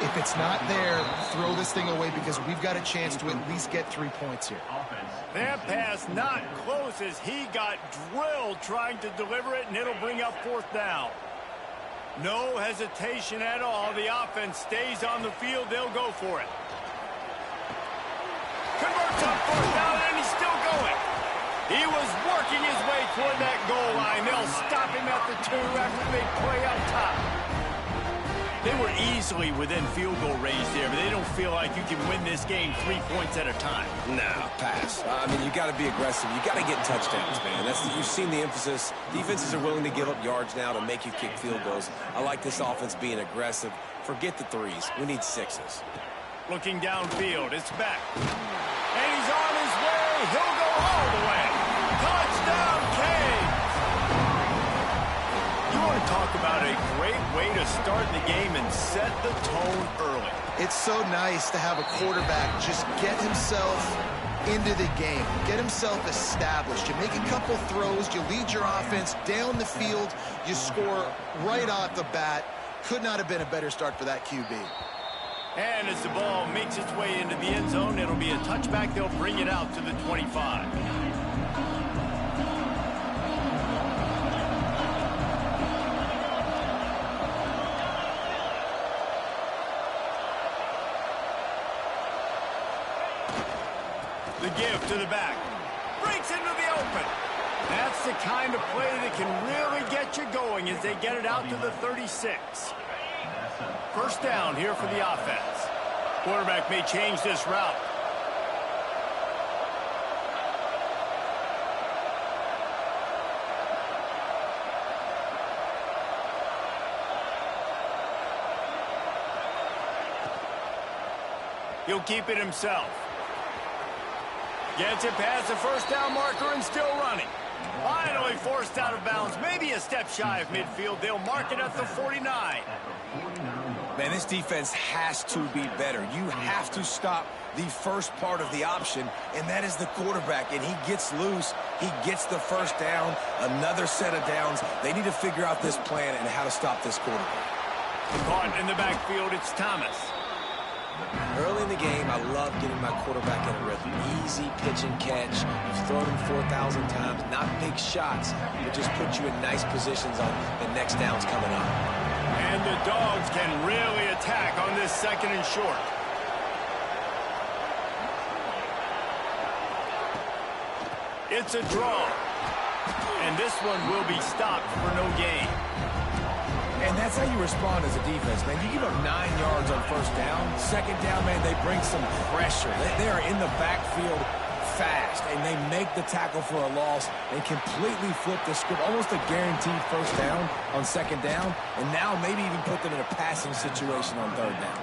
If it's not there, throw this thing away because we've got a chance to at least get 3 points here. That pass not close as he got drilled trying to deliver it, and it'll bring up fourth down. No hesitation at all. The offense stays on the field. They'll go for it. Converts on fourth down, and he's still going. He was working his way toward that goal line. They'll stop him at the 2 after the big play up top. They were easily within field goal range there, but they don't feel like you can win this game 3 points at a time. Nah, pass. I mean, you got to be aggressive. You got to get touchdowns, man. You've seen the emphasis. Defenses are willing to give up yards now to make you kick field goals. I like this offense being aggressive. Forget the threes. We need sixes. Looking downfield, it's back. And he's on his way. He'll go all the way. Touchdown, Canes! You want to talk about a great way to start the game and set the tone early. It's so nice to have a quarterback just get himself into the game, get himself established. You make a couple throws, you lead your offense down the field, you score right off the bat. Could not have been a better start for that QB. And as the ball makes its way into the end zone, it'll be a touchback. They'll bring it out to the 25. The give to the back. Breaks into the open. That's the kind of play that can really get you going as they get it out to the 36. First down here for the offense. Quarterback may change this route. He'll keep it himself. Gets it past the first down marker and still running. Finally forced out of bounds. Maybe a step shy of midfield. They'll mark it at the 49. Man, this defense has to be better. You have to stop the first part of the option, and that is the quarterback. And he gets loose. He gets the first down, another set of downs. They need to figure out this plan and how to stop this quarterback. Caught in the backfield, it's Thomas. Early in the game, I love getting my quarterback in a rhythm. Easy pitch and catch. You've thrown him 4,000 times. Not big shots, but just put you in nice positions on the next downs coming up. And the Dogs can really attack on this second and short. It's a draw. And this one will be stopped for no gain. And that's how you respond as a defense, man. You give up 9 yards on first down. Second down, man, they bring some pressure. They are in the backfield fast, and they make the tackle for a loss and completely flip the script. Almost a guaranteed first down on second down, and now maybe even put them in a passing situation on third down.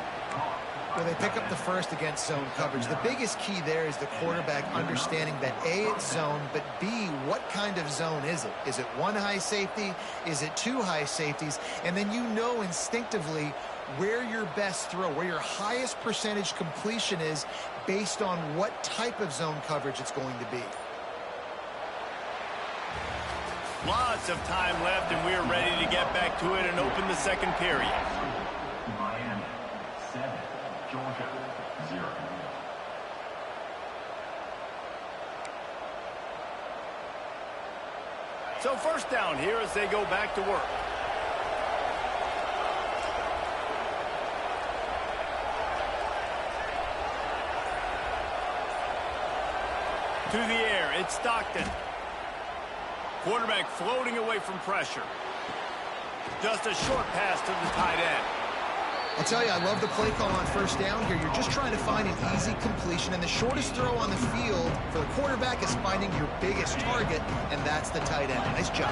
Well, they pick up the first against zone coverage. The biggest key there is the quarterback understanding that A, it's zone, but B, what kind of zone is it? Is it one high safety? Is it two high safeties? And then you know instinctively where your best throw, where your highest percentage completion is based on what type of zone coverage it's going to be. Lots of time left, and we're ready to get back to it and open the second period. Miami, 7. Georgia, 0. So first down here as they go back to work. To the air, it's Stockton. Quarterback floating away from pressure. Just a short pass to the tight end. I'll tell you, I love the play call on first down here. You're just trying to find an easy completion, and the shortest throw on the field for the quarterback is finding your biggest target, and that's the tight end. Nice job.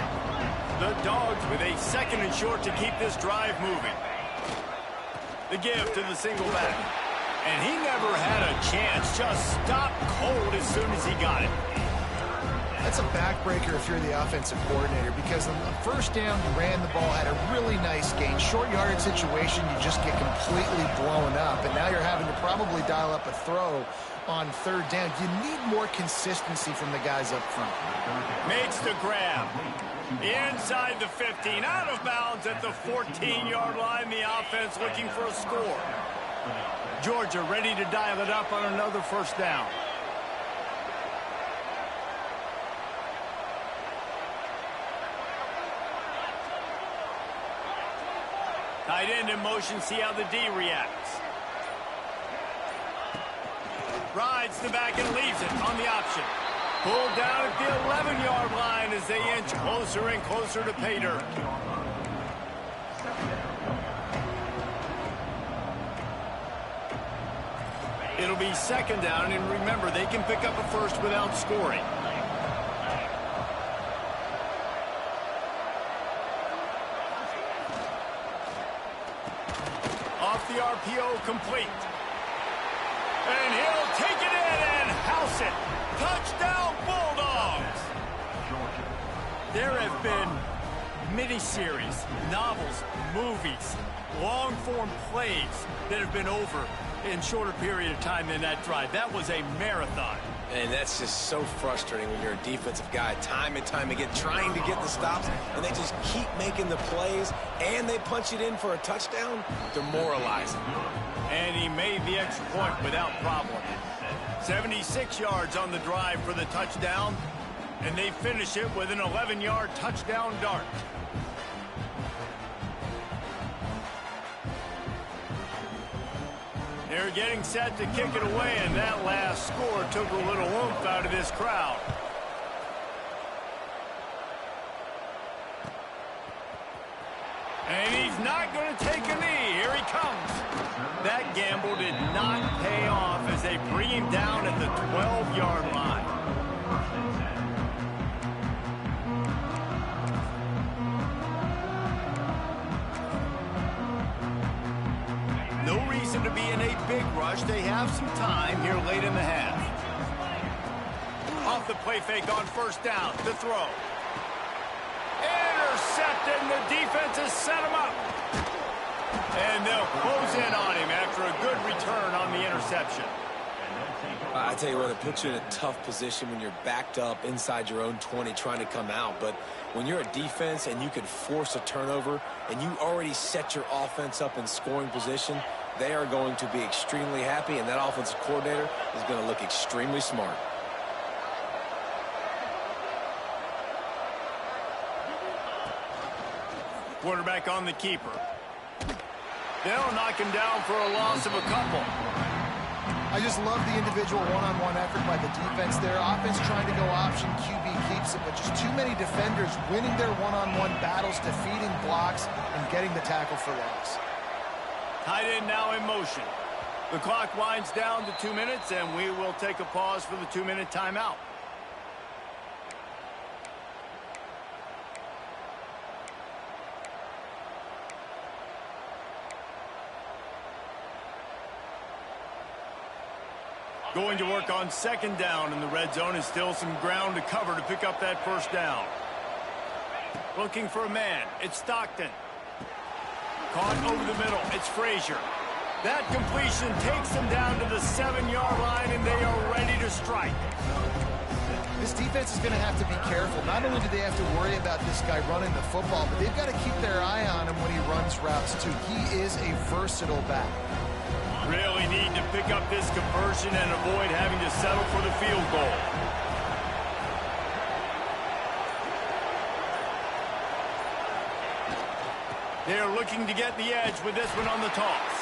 The Dogs with a second and short to keep this drive moving. The give to the single back. And he never had a chance. Just stopped cold as soon as he got it. That's a backbreaker if you're the offensive coordinator, because on the first down, you ran the ball, had a really nice gain. Short yardage situation, you just get completely blown up, and now you're having to probably dial up a throw on third down. You need more consistency from the guys up front. Makes the grab. Inside the 15, out of bounds at the 14-yard line. The offense looking for a score. Georgia ready to dial it up on another first down. Tight end in motion, see how the D reacts. Rides the back and leaves it on the option. Pulled down at the 11-yard line as they inch closer and closer to pay dirt. It'll be second down, and remember, they can pick up a first without scoring. Off the RPO, complete. And he'll take it in and house it. Touchdown, Bulldogs! There have been miniseries, novels, movies, long-form plays that have been over in shorter period of time than that drive. That was a marathon. And that's just so frustrating when you're a defensive guy, time and time again, trying to get the stops, and they just keep making the plays, and they punch it in for a touchdown. Demoralizing. And he made the extra point without problem. 76 yards on the drive for the touchdown, and they finish it with an 11-yard touchdown dart. They're getting set to kick it away, and that last score took a little oomph out of this crowd. And he's not going to take a knee. Here he comes. That gamble did not pay off as they bring him down at the 12-yard line. No reason to be in a big rush. They have some time here late in the half. Off the play fake on first down to throw. Intercepted, and the defense has set him up. And they'll close in on him after a good return on the interception. I tell you what, it puts you in a tough position when you're backed up inside your own 20 trying to come out. But when you're a defense and you can force a turnover and you already set your offense up in scoring position, they are going to be extremely happy, and that offensive coordinator is going to look extremely smart. Quarterback on the keeper. They'll knock him down for a loss of a couple. I just love the individual one-on-one effort by the defense there. Offense trying to go option, QB keeps it, but just too many defenders winning their one-on-one battles, defeating blocks, and getting the tackle for loss. Tight end now in motion. The clock winds down to 2 minutes, and we will take a pause for the 2-minute timeout. Going to work on second down in the red zone, is still some ground to cover to pick up that first down. Looking for a man. It's Stockton. Caught over the middle. It's Frazier. That completion takes them down to the 7-yard line, and they are ready to strike. This defense is going to have to be careful. Not only do they have to worry about this guy running the football, but they've got to keep their eye on him when he runs routes, too. He is a versatile back. Really need to pick up this conversion and avoid having to settle for the field goal. They're looking to get the edge with this one on the toss.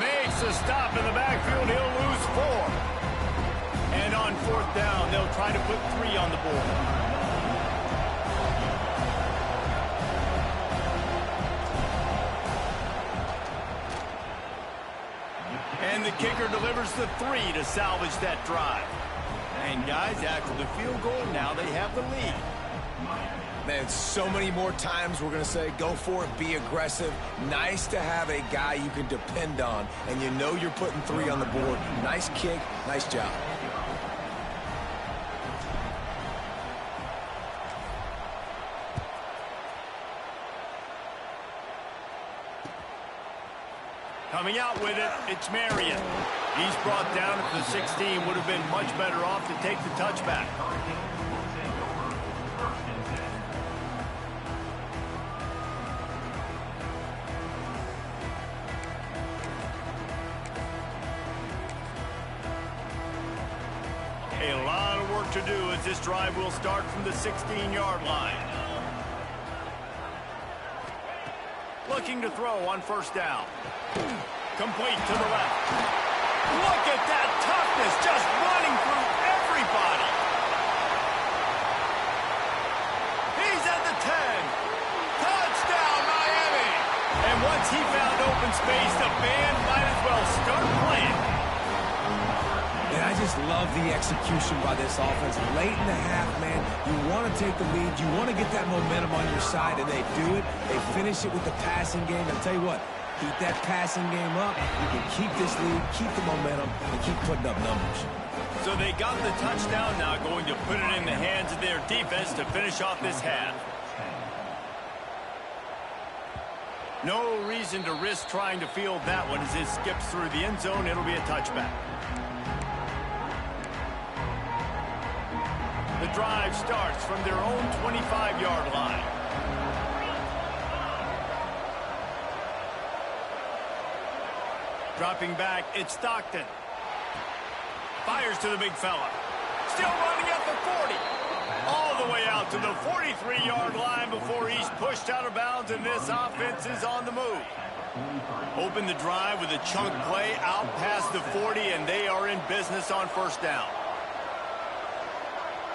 Makes a stop in the backfield. He'll lose 4. And on fourth down, they'll try to put 3 on the board. And the kicker delivers the 3 to salvage that drive. And guys, after the field goal, now they have the lead. Man, so many more times we're going to say, go for it, be aggressive. Nice to have a guy you can depend on, and you know you're putting 3 on the board. Nice kick, nice job. Coming out with it, it's Marion. He's brought down at the 16. Would have been much better off to take the touchback. A lot of work to do as this drive will start from the 16-yard line. Looking to throw on first down. Complete to the left. Look at that toughness, just running through everybody. He's at the 10. Touchdown, Miami. And once he found open space, the band might as well start playing. just love the execution by this offense. Late in the half, man, you want to take the lead. You want to get that momentum on your side, and they do it. They finish it with the passing game. I'll tell you what, keep that passing game up. You can keep this lead, keep the momentum, and keep putting up numbers. So they got the touchdown, now going to put it in the hands of their defense to finish off this half. No reason to risk trying to field that one as it skips through the end zone. It'll be a touchback. The drive starts from their own 25-yard line. Dropping back, it's Stockton. Fires to the big fella. Still running at the 40. All the way out to the 43-yard line before he's pushed out of bounds, and this offense is on the move. Open the drive with a chunk play out past the 40, and they are in business on first down.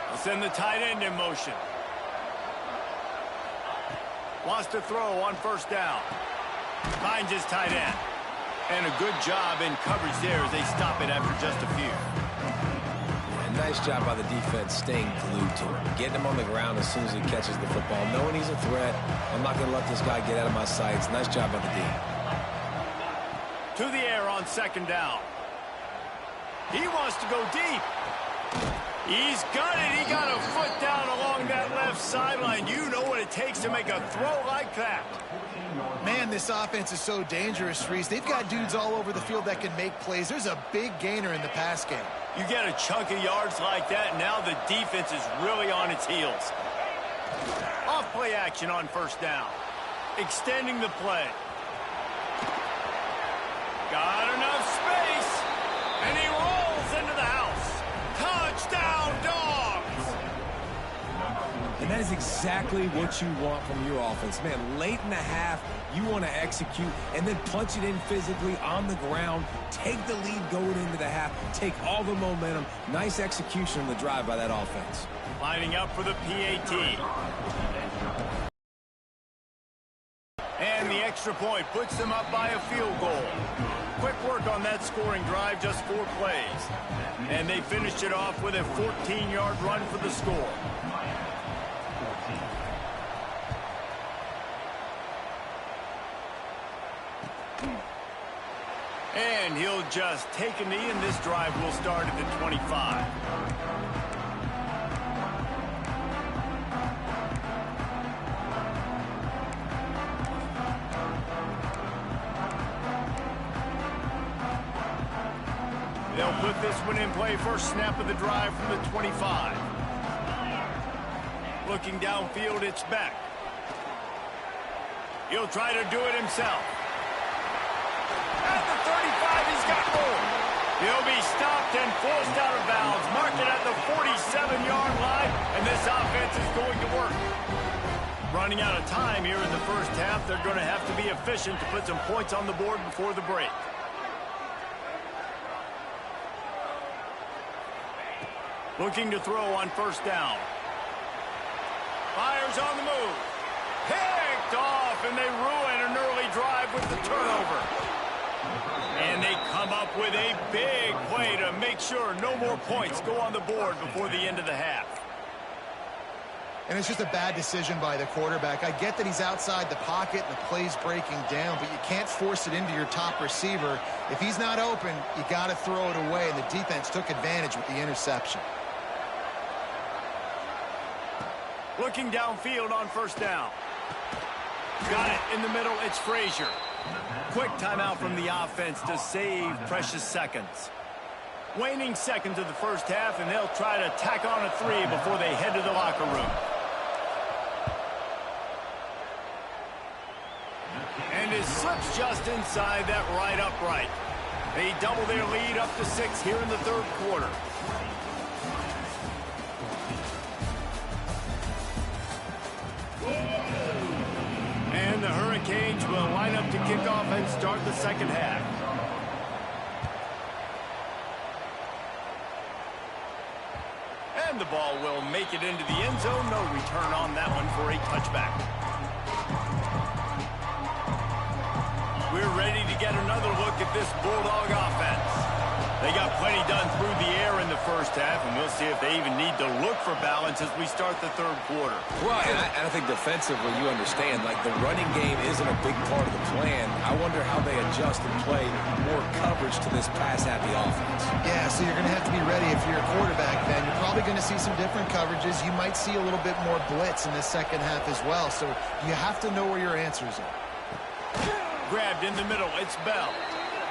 They'll send the tight end in motion. Wants to throw on first down. Finds his tight end. And a good job in coverage there as they stop it after just a few. Nice job by the defense staying glued to him. Getting him on the ground as soon as he catches the football. Knowing he's a threat. I'm not going to let this guy get out of my sights. Nice job by the D. To the air on second down. He wants to go deep. He's got it. He got a foot down along that left sideline. You know what it takes to make a throw like that. Man, this offense is so dangerous, Reese. They've got dudes all over the field that can make plays. There's a big gainer in the pass game. You get a chunk of yards like that, now the defense is really on its heels. Off play action on first down. Extending the play. Got enough space. And he rolls into the house. Touchdown, Dogs! And that is exactly what you want from your offense. Man, late in the half, you want to execute and then punch it in physically on the ground. Take the lead going into the half. Take all the momentum. Nice execution on the drive by that offense. Lining up for the PAT. And the extra point puts them up by a field goal. Quick work on that scoring drive, just 4 plays. And they finished it off with a 14-yard run for the score. And he'll just take a knee, and this drive will start at the 25. They'll put this one in play. First snap of the drive from the 25. Looking downfield, it's Beck. He'll try to do it himself. At the 35, he's got more. He'll be stopped and forced out of bounds. Marked it at the 47-yard line, and this offense is going to work. Running out of time here in the first half. They're going to have to be efficient to put some points on the board before the break. Looking to throw on first down. Fires on the move. Picked off, and they ruin an early drive with the turnover. And they come up with a big play to make sure no more points go on the board before the end of the half. And it's just a bad decision by the quarterback. I get that he's outside the pocket and the play's breaking down, but you can't force it into your top receiver. If he's not open, you got to throw it away, and the defense took advantage with the interception. Looking downfield on first down. Got it in the middle. It's Frazier. Quick timeout from the offense to save precious seconds. Waning seconds of the first half, and they'll try to tack on a 3 before they head to the locker room. And it slips just inside that right upright. They double their lead up to 6 here in the third quarter. And the Hurricanes will line up to kick off and start the second half. And the ball will make it into the end zone. No return on that one for a touchback. We're ready to get another look at this Bulldog offense. They got plenty done through the air in the first half, and we'll see if they even need to look for balance as we start the third quarter. Right, and I think defensively, you understand, like the running game isn't a big part of the plan. I wonder how they adjust and play more coverage to this pass-happy offense. Yeah, so you're going to have to be ready if you're a quarterback then. You're probably going to see some different coverages. You might see a little bit more blitz in the second half as well, so you have to know where your answers are. Grabbed in the middle, it's Bell.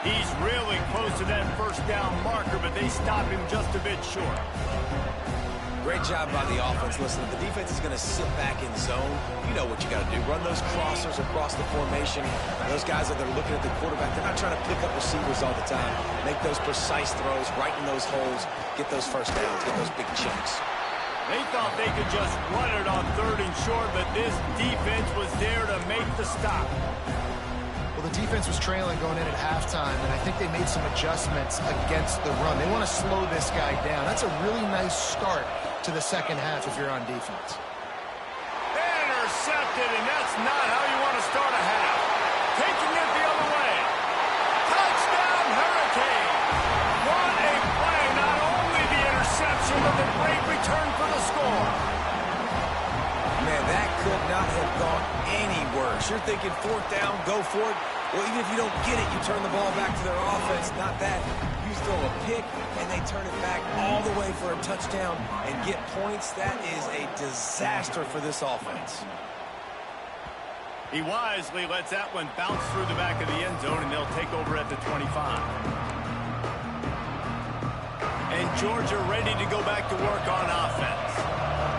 He's really close to that first down marker, but they stop him just a bit short. Great job by the offense. Listen, if the defense is going to sit back in zone, you know what you got to do. Run those crossers across the formation. Those guys that are looking at the quarterback, they're not trying to pick up receivers all the time. Make those precise throws, right in those holes, get those first downs, get those big chunks. They thought they could just run it on 3rd and short, but this defense was there to make the stop. Well, the defense was trailing going in at halftime, and I think they made some adjustments against the run. They want to slow this guy down. That's a really nice start to the second half if you're on defense. Intercepted, and that's not how you want to start a half. Taking it the other way. Touchdown, Hurricane. What a play. Not only the interception, but the great return for the score. Man, that could not have gone any worse. You're thinking 4th down, go for it. Well, even if you don't get it, you turn the ball back to their offense. Not that. You throw a pick, and they turn it back all the way for a touchdown and get points. That is a disaster for this offense. He wisely lets that one bounce through the back of the end zone, and they'll take over at the 25. And Georgia ready to go back to work on offense.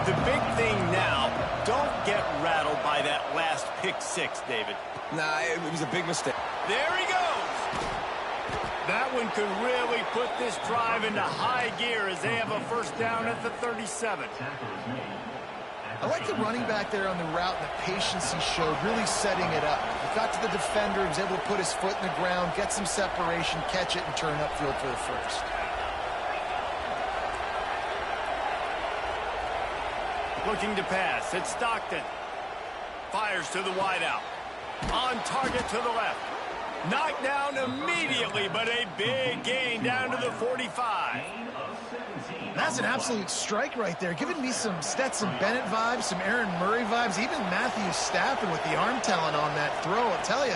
The big thing now, don't get rattled by that last pick 6, David. Nah, it was a big mistake. There he goes. That one could really put this drive into high gear as they have a first down at the 37. I like the running back there on the route and the patience he showed, really setting it up. He got to the defender, he was able to put his foot in the ground, get some separation, catch it, and turn upfield for the first. Looking to pass. It's Stockton. Fires to the wideout. On target to the left. Knocked down immediately, but a big gain down to the 45. That's an absolute strike right there. Giving me some Stetson Bennett vibes, some Aaron Murray vibes, even Matthew Stafford with the arm talent on that throw. I'll tell you,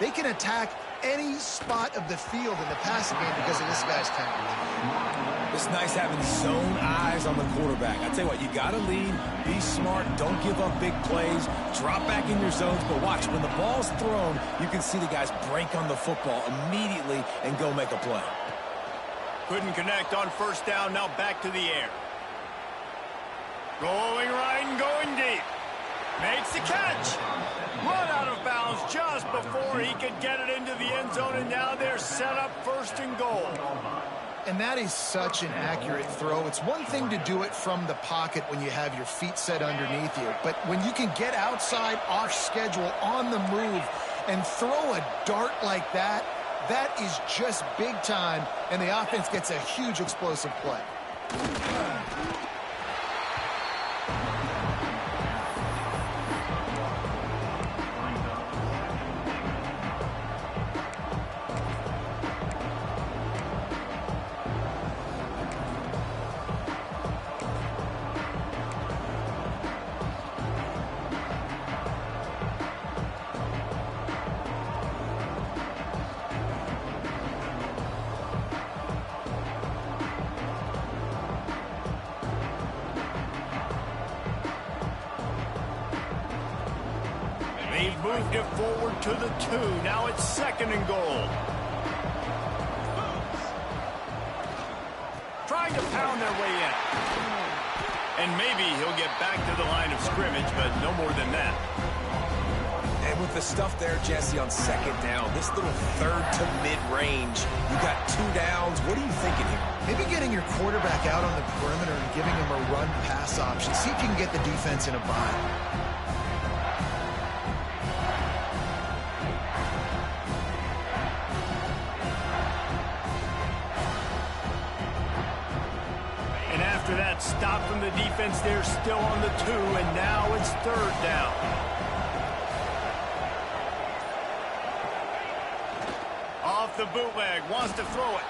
they can attack any spot of the field in the passing game because of this guy's talent. It's nice having zone eyes on the quarterback. I tell you what, you got to lead, be smart, don't give up big plays, drop back in your zones, but watch, when the ball's thrown, you can see the guys break on the football immediately and go make a play. Couldn't connect on first down, now back to the air. Going right and going deep. Makes the catch. Run out of bounds just before he could get it into the end zone, and now they're set up 1st and goal. And that is such an accurate throw. It's one thing to do it from the pocket when you have your feet set underneath you, but when you can get outside, off schedule, on the move, and throw a dart like that, that is just big time, and the offense gets a huge explosive play. They've moved it forward to the 2. Now it's 2nd and goal. Trying to pound their way in. And maybe he'll get back to the line of scrimmage, but no more than that. And with the stuff there, Jesse, on 2nd down, this little 3rd to mid-range, you got 2 downs. What are you thinking here? Maybe getting your quarterback out on the perimeter and giving him a run-pass option. See if you can get the defense in a bind. After that stop from the defense, they're still on the 2, and now it's 3rd down. Off the bootleg, wants to throw it.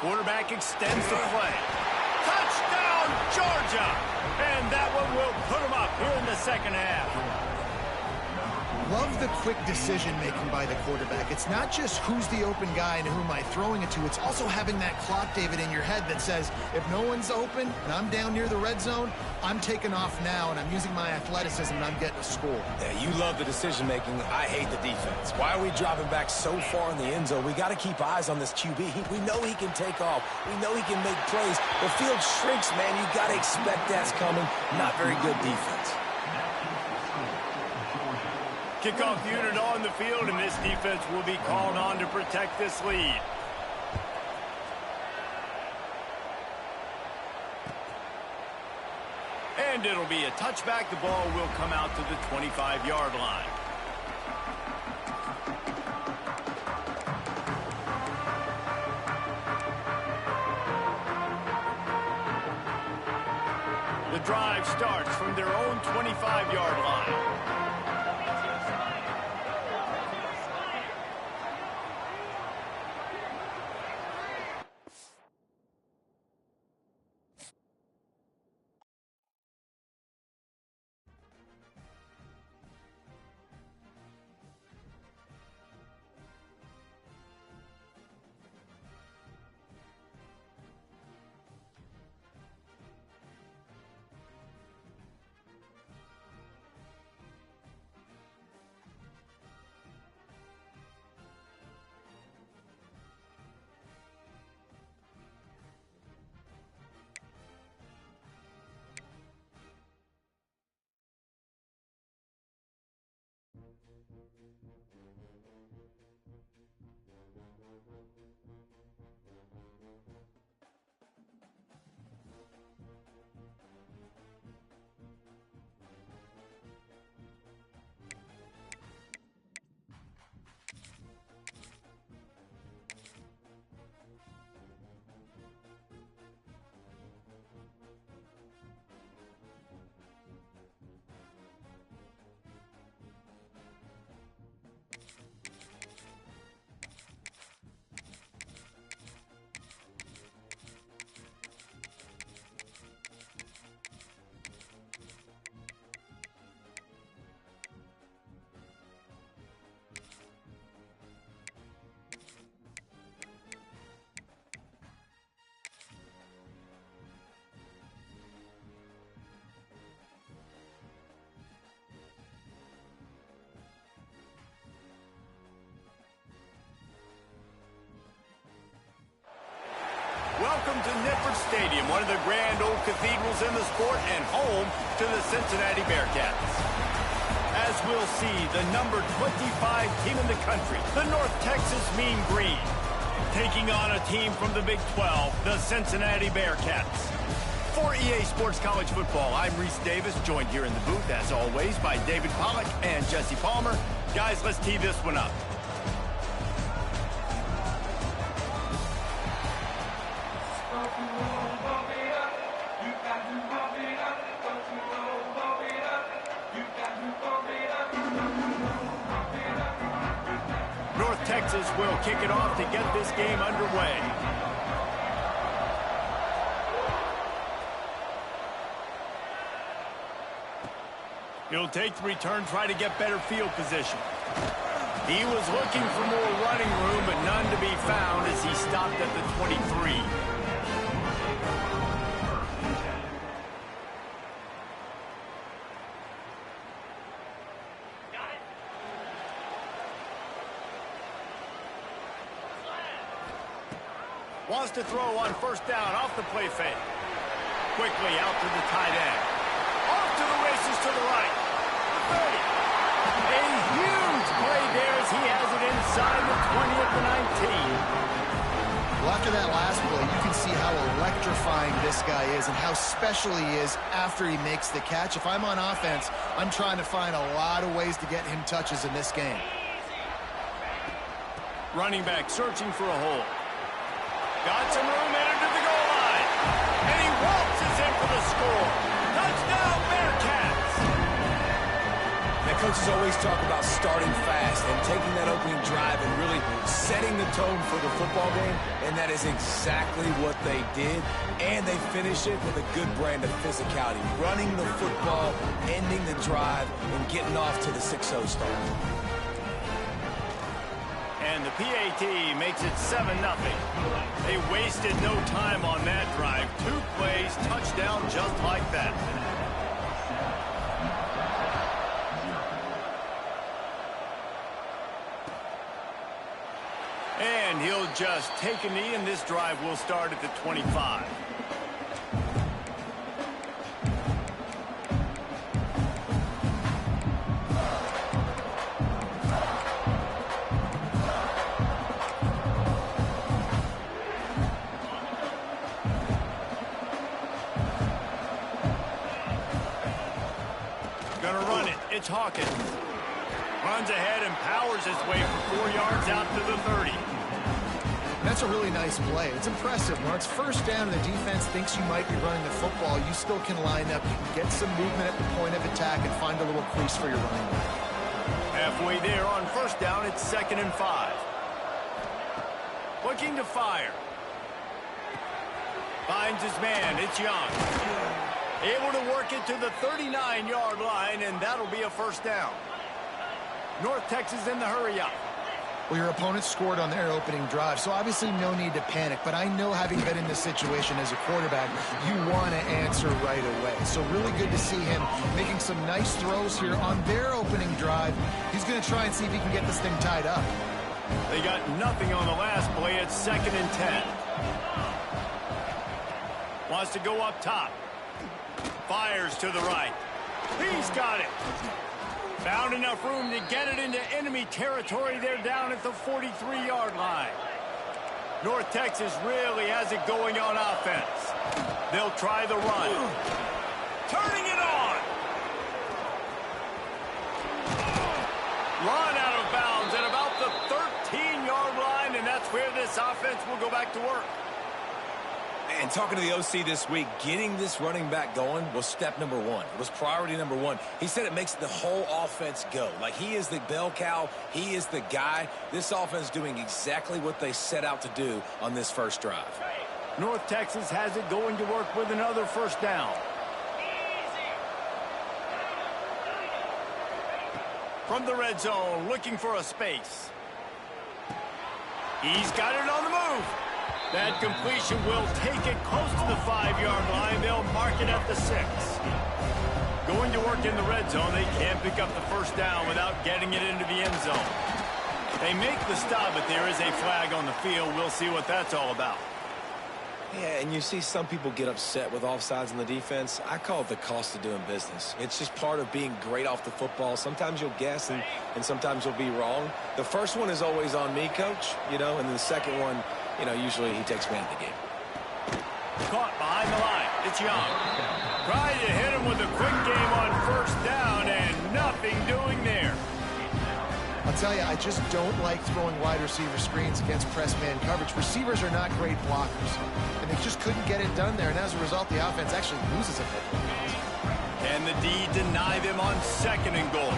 Quarterback extends the play. Touchdown, Georgia! And that one will put them up here in the second half. Love the quick decision-making by the quarterback. It's not just who's the open guy and who am I throwing it to. It's also having that clock, David, in your head that says, if no one's open and I'm down near the red zone, I'm taking off now and I'm using my athleticism and I'm getting a score. Yeah, you love the decision-making. I hate the defense. Why are we dropping back so far in the end zone? We got to keep eyes on this QB. We know he can take off. We know he can make plays. The field shrinks, man. You got to expect that's coming. Not very good defense. Kickoff unit on the field, and this defense will be called on to protect this lead. And it'll be a touchback. The ball will come out to the 25-yard line. The drive starts from their own 25-yard line. Welcome to Nippert Stadium, one of the grand old cathedrals in the sport and home to the Cincinnati Bearcats. As we'll see, the number 25 team in the country, the North Texas Mean Green, taking on a team from the Big 12, the Cincinnati Bearcats. For EA Sports College Football, I'm Reese Davis, joined here in the booth, as always, by David Pollack and Jesse Palmer. Guys, let's tee this one up. North Texas will kick it off to get this game underway. He'll take the return, try to get better field position. He was looking for more running room, but none to be found as he stopped at the 23. Wants to throw on first down off the play fake. Quickly out to the tight end. Off to the races to the right. 30. A huge play there as he has it inside the 20 at the 19. Well, after that last play, you can see how electrifying this guy is and how special he is after he makes the catch. If I'm on offense, I'm trying to find a lot of ways to get him touches in this game. Running back searching for a hole. Got some room entered to the goal line. And he waltzes in for the score. Touchdown, Bearcats! Coach, Coaches always talk about starting fast and taking that opening drive and really setting the tone for the football game, and that is exactly what they did, and they finish it with a good brand of physicality, running the football, ending the drive, and getting off to the 6-0 start. And the PAT makes it 7-0. They wasted no time on that drive. 2 plays, touchdown just like that. And he'll just take a knee, and this drive will start at the 25. Gonna run it. It's Hawkins. Runs ahead and powers his way for 4 yards out to the 30. That's a really nice play. It's impressive. When it's first down and the defense thinks you might be running the football, you still can line up. You can get some movement at the point of attack and find a little crease for your running back. Halfway there on first down, it's 2nd and 5. Looking to fire. Finds his man. It's Young. Able to work it to the 39-yard line, and that'll be a first down. North Texas in the hurry-up. Well, your opponent scored on their opening drive, so obviously no need to panic. But I know, having been in this situation as a quarterback, you want to answer right away. So really good to see him making some nice throws here on their opening drive. He's going to try and see if he can get this thing tied up. They got nothing on the last play. It's 2nd and 10. Wants to go up top. Fires to the right. He's got it. Found enough room to get it into enemy territory. They're down at the 43-yard line. North Texas really has it going on offense. They'll try the run. Turning it on. Run out of bounds at about the 13-yard line, and that's where this offense will go back to work. And talking to the OC this week, getting this running back going was step number 1. It was priority number 1. He said it makes the whole offense go. Like, he is the bell cow. He is the guy. This offense is doing exactly what they set out to do on this first drive. North Texas has it going to work with another first down. From the red zone, looking for a space. He's got it on the move. That completion will take it close to the 5-yard line. They'll mark it at the 6. Going to work in the red zone. They can't pick up the first down without getting it into the end zone. They make the stop, but there is a flag on the field. We'll see what that's all about. Yeah, and you see some people get upset with offsides in the defense. I call it the cost of doing business. It's just part of being great off the football. Sometimes you'll guess, and sometimes you'll be wrong. The first one is always on me, Coach, and then the second one, usually he takes me out of the game. Caught behind the line. It's Young. Trying to hit him with a quick game on first down, and nothing doing there. I'll tell you, I just don't like throwing wide receiver screens against press man coverage. Receivers are not great blockers, and they just couldn't get it done there, and as a result, the offense actually loses a bit. And the D deny them on 2nd and goal.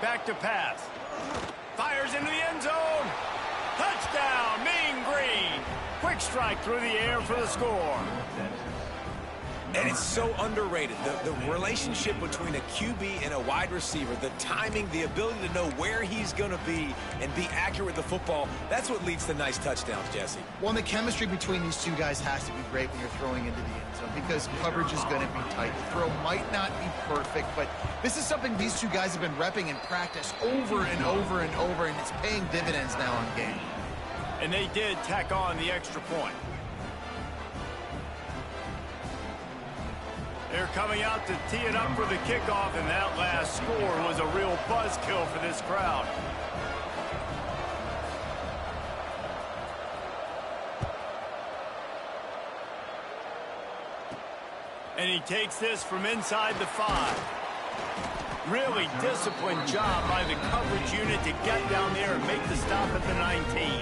Back to pass. Fires into the end zone. Touchdown, Mean Green. Quick strike through the air for the score. And it's so underrated. The relationship between a QB and a wide receiver, the timing, the ability to know where he's going to be and be accurate with the football, that's what leads to nice touchdowns, Jesse. Well, the chemistry between these two guys has to be great when you're throwing into the end zone, because coverage is going to be tight. The throw might not be perfect, but this is something these two guys have been repping in practice over and over and over, and it's paying dividends now in game. And they did tack on the extra point. They're coming out to tee it up for the kickoff, and that last score was a real buzzkill for this crowd. And he takes this from inside the 5. Really disciplined job by the coverage unit to get down there and make the stop at the 19.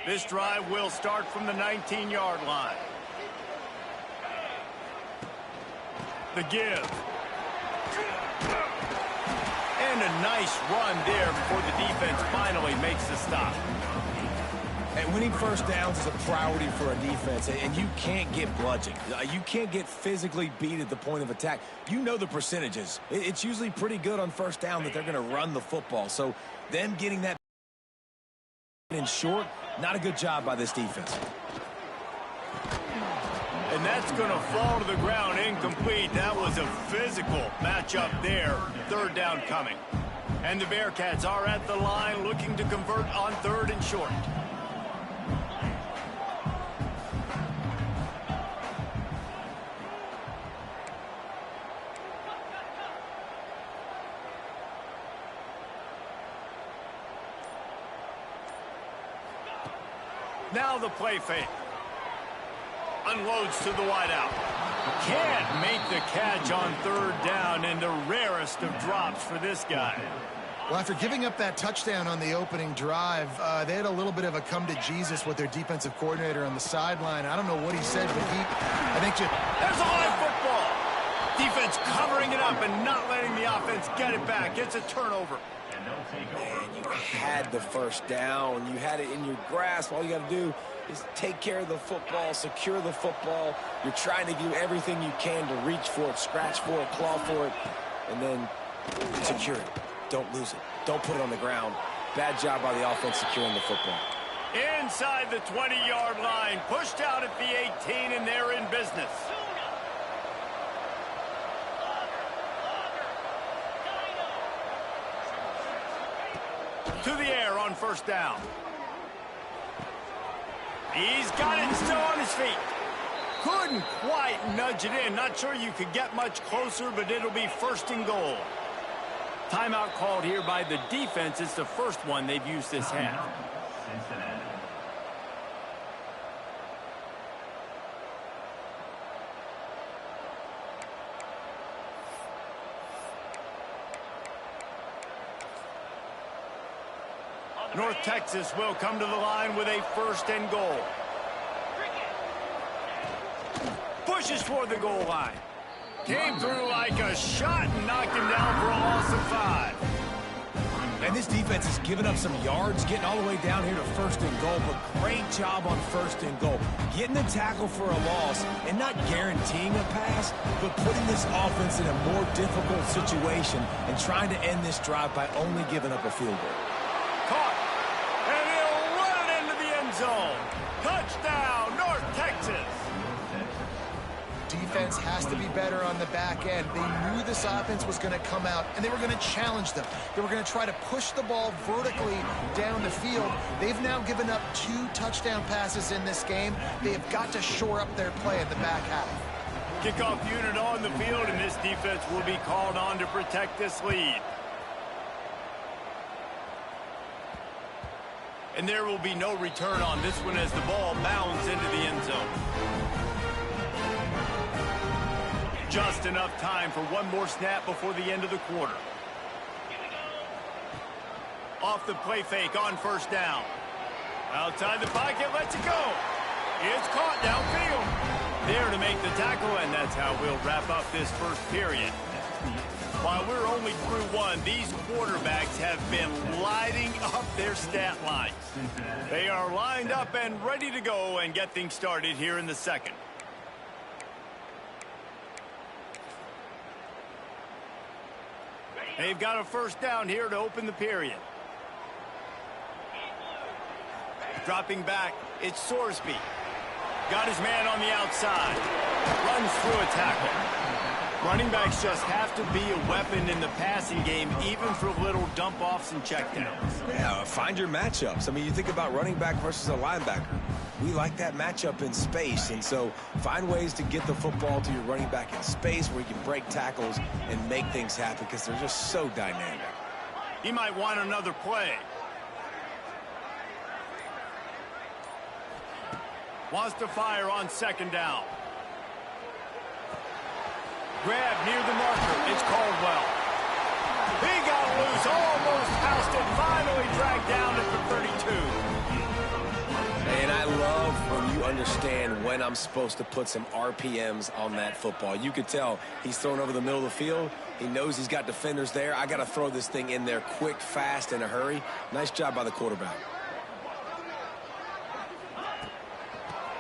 This drive will start from the 19-yard line. The give. And a nice run there before the defense finally makes the stop. And winning first downs is a priority for a defense, and you can't get bludgeoned. You can't get physically beat at the point of attack. You know the percentages. It's usually pretty good on first down that they're going to run the football. So them getting that in short, not a good job by this defense. And that's going to fall to the ground incomplete. That was a physical matchup there. Third down coming. And the Bearcats are at the line looking to convert on 3rd and short. Now the play fake. Unloads to the wideout. Can't make the catch on 3rd down, and the rarest of drops for this guy. Well, after giving up that touchdown on the opening drive, they had a little bit of a come to Jesus with their defensive coordinator on the sideline. I don't know what he said, but I think just... There's a high football. Defense covering it up and not letting the offense get it back. It's a turnover. Man, you had the first down. You had it in your grasp. All you got to do is take care of the football, secure the football. You're trying to do everything you can to reach for it, scratch for it, claw for it, and then secure it. Don't lose it. Don't put it on the ground. Bad job by the offense securing the football. Inside the 20-yard line, pushed out at the 18, and they're in business. To the air on first down. He's got it still on his feet. Couldn't quite nudge it in. Not sure you could get much closer, but it'll be 1st and goal. Timeout called here by the defense. It's the first one they've used this half. North Texas will come to the line with a 1st and goal. Pushes for the goal line. Came through like a shot and knocked him down for a loss of 5. And this defense has given up some yards, getting all the way down here to 1st and goal, but great job on 1st and goal. Getting the tackle for a loss and not guaranteeing a pass, but putting this offense in a more difficult situation and trying to end this drive by only giving up a field goal. Caught. And he'll run it into the end zone. Touchdown, North Texas. Defense has to be better on the back end. They knew this offense was going to come out, and they were going to challenge them. They were going to try to push the ball vertically down the field. They've now given up 2 touchdown passes in this game. They have got to shore up their play in the back half. Kickoff unit on the field, and this defense will be called on to protect this lead. And there will be no return on this one as the ball bounds into the end zone. Just enough time for one more snap before the end of the quarter. Off the play fake on 1st down. Outside the pocket, lets it go. It's caught downfield. There to make the tackle, and that's how we'll wrap up this first period. While we're only through one, these quarterbacks have been lighting up their stat lines. They are lined up and ready to go and get things started here in the second. They've got a 1st down here to open the period. Dropping back, it's Sorsby. Got his man on the outside. Runs through a tackle. Running backs just have to be a weapon in the passing game, even for little dump-offs and checkdowns. Yeah, find your matchups. I mean, you think about running back versus a linebacker. We like that matchup in space, and so find ways to get the football to your running back in space where you can break tackles and make things happen because they're just so dynamic. He might want another play. Wants to fire on 2nd down. Grab near the marker. It's Caldwell. He got loose, almost passed it, finally dragged down at the 32. understand when I'm supposed to put some RPMs on that football. You could tell he's thrown over the middle of the field. He knows he's got defenders there. I got to throw this thing in there quick, fast, in a hurry. Nice job by the quarterback.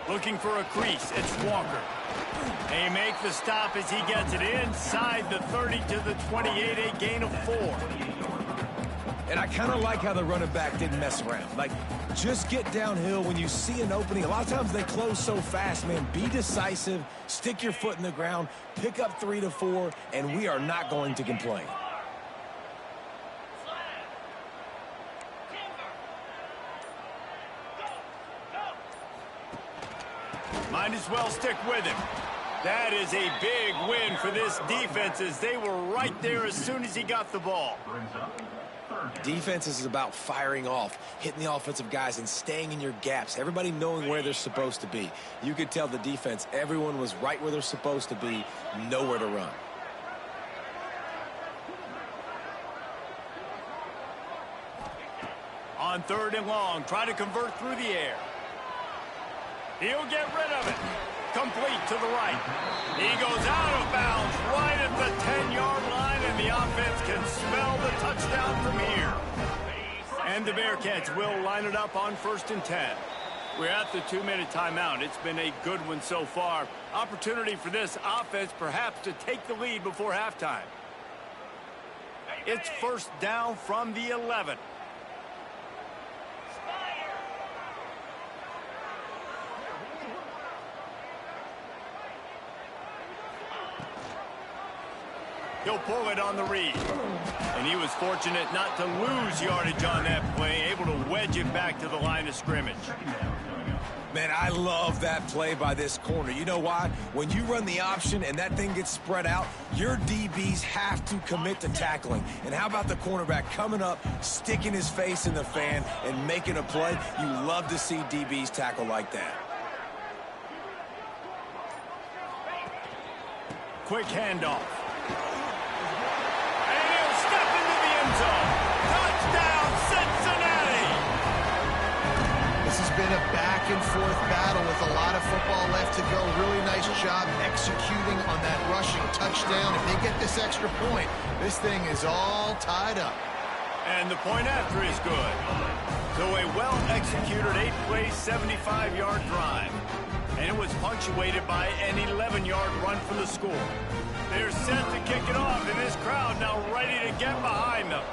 Looking for a crease. It's Walker. They make the stop as he gets it inside the 30 to the 28, a gain of 4. And I kind of like how the running back didn't mess around. Like, just get downhill when you see an opening. A lot of times they close so fast, man. Be decisive, stick your foot in the ground, pick up 3 to 4, and we are not going to complain. Might as well stick with him. That is a big win for this defense as they were right there as soon as he got the ball. Defense is about firing off, hitting the offensive guys and staying in your gaps. Everybody knowing where they're supposed to be. You could tell the defense, everyone was right where they're supposed to be, nowhere to run. On 3rd and long, try to convert through the air. He'll get rid of it. Complete to the right. He goes out of bounds right at the 10-yard line, and the offense can smell the touchdown from here. And the Bearcats will line it up on 1st and 10. We're at the 2-minute timeout. It's been a good one so far. Opportunity for this offense perhaps to take the lead before halftime. It's 1st down from the 11. He'll pull it on the read. And he was fortunate not to lose yardage on that play, able to wedge it back to the line of scrimmage. Man, I love that play by this corner. You know why? When you run the option and that thing gets spread out, your DBs have to commit to tackling. And how about the cornerback coming up, sticking his face in the fan, and making a play? You love to see DBs tackle like that. Quick handoff. Touchdown, Cincinnati! This has been a back-and-forth battle with a lot of football left to go. Really nice job executing on that rushing touchdown. If they get this extra point, this thing is all tied up. And the point after is good. So a well-executed 8-play, 75-yard drive. And it was punctuated by an 11-yard run for the score. They're set to kick it off, and this crowd now ready to get behind them.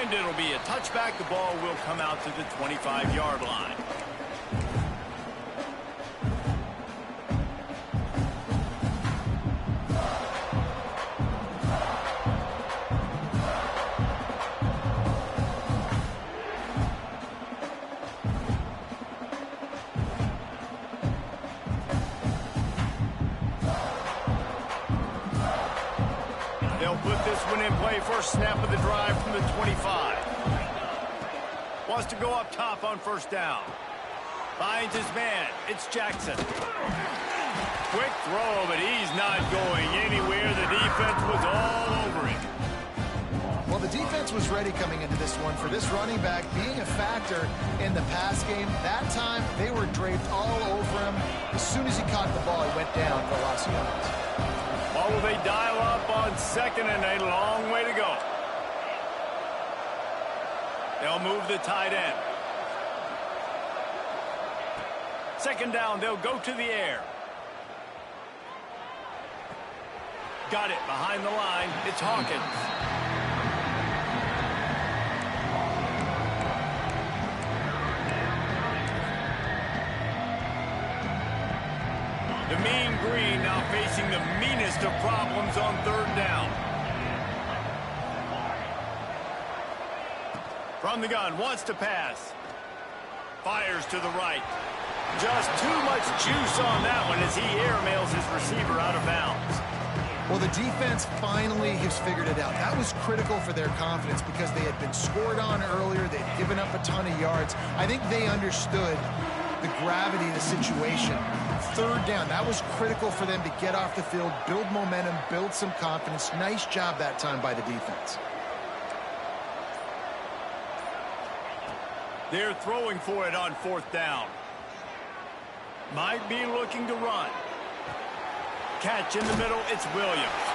And it'll be a touchback. The ball will come out to the 25-yard line. Put this one in play. First snap of the drive from the 25. Wants to go up top on 1st down. Finds his man. It's Jackson. Quick throw, but he's not going anywhere. The defense was all over him. Well, the defense was ready coming into this one for this running back being a factor in the pass game. That time, they were draped all over him. As soon as he caught the ball, he went down for loss of yards. Or will they dial up on 2nd and a long way to go? They'll move the tight end. 2nd down, they'll go to the air. Got it behind the line. It's Hawkins. The Mean Green now facing the meanest of problems on 3rd down. From the gun, wants to pass. Fires to the right. Just too much juice on that one as he airmails his receiver out of bounds. Well, the defense finally has figured it out. That was critical for their confidence because they had been scored on earlier. They'd given up a ton of yards. I think they understood the gravity of the situation. 3rd down, that was critical for them to get off the field, build momentum, build some confidence. Nice job that time by the defense. They're throwing for it on 4th down. Might be looking to run. Catch in the middle, it's Williams.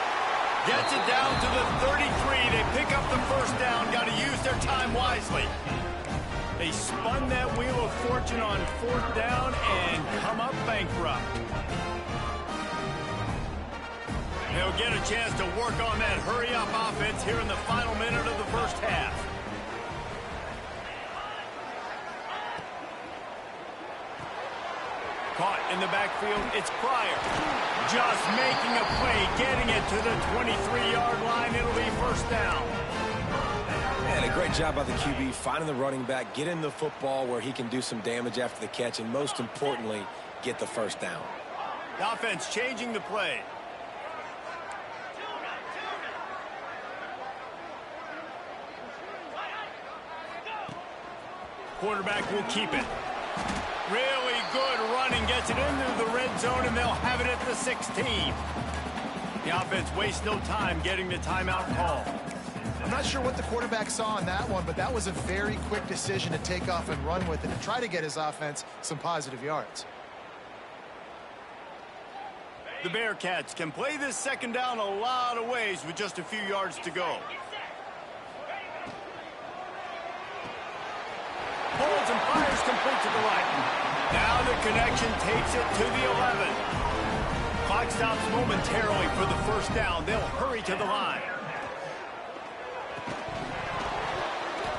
Gets it down to the 33. They pick up the 1st down. Got to use their time wisely. They spun that wheel of fortune on 4th down and come up bankrupt. They'll get a chance to work on that hurry-up offense here in the final minute of the 1st half. Caught in the backfield, it's Pryor. Just making a play, getting it to the 23-yard line. It'll be 1st down. And a great job by the QB finding the running back, getting the football where he can do some damage after the catch, and most importantly, get the 1st down. The offense changing the play. Quarterback will keep it. Really good running, gets it into the red zone, and they'll have it at the 16. The offense wastes no time getting the timeout call. I'm not sure what the quarterback saw on that one, but that was a very quick decision to take off and run with it and try to get his offense some positive yards. The Bearcats can play this 2nd down a lot of ways with just a few yards to go. Holds and fires complete to the right. Now the connection takes it to the 11. Clock stops momentarily for the 1st down. They'll hurry to the line.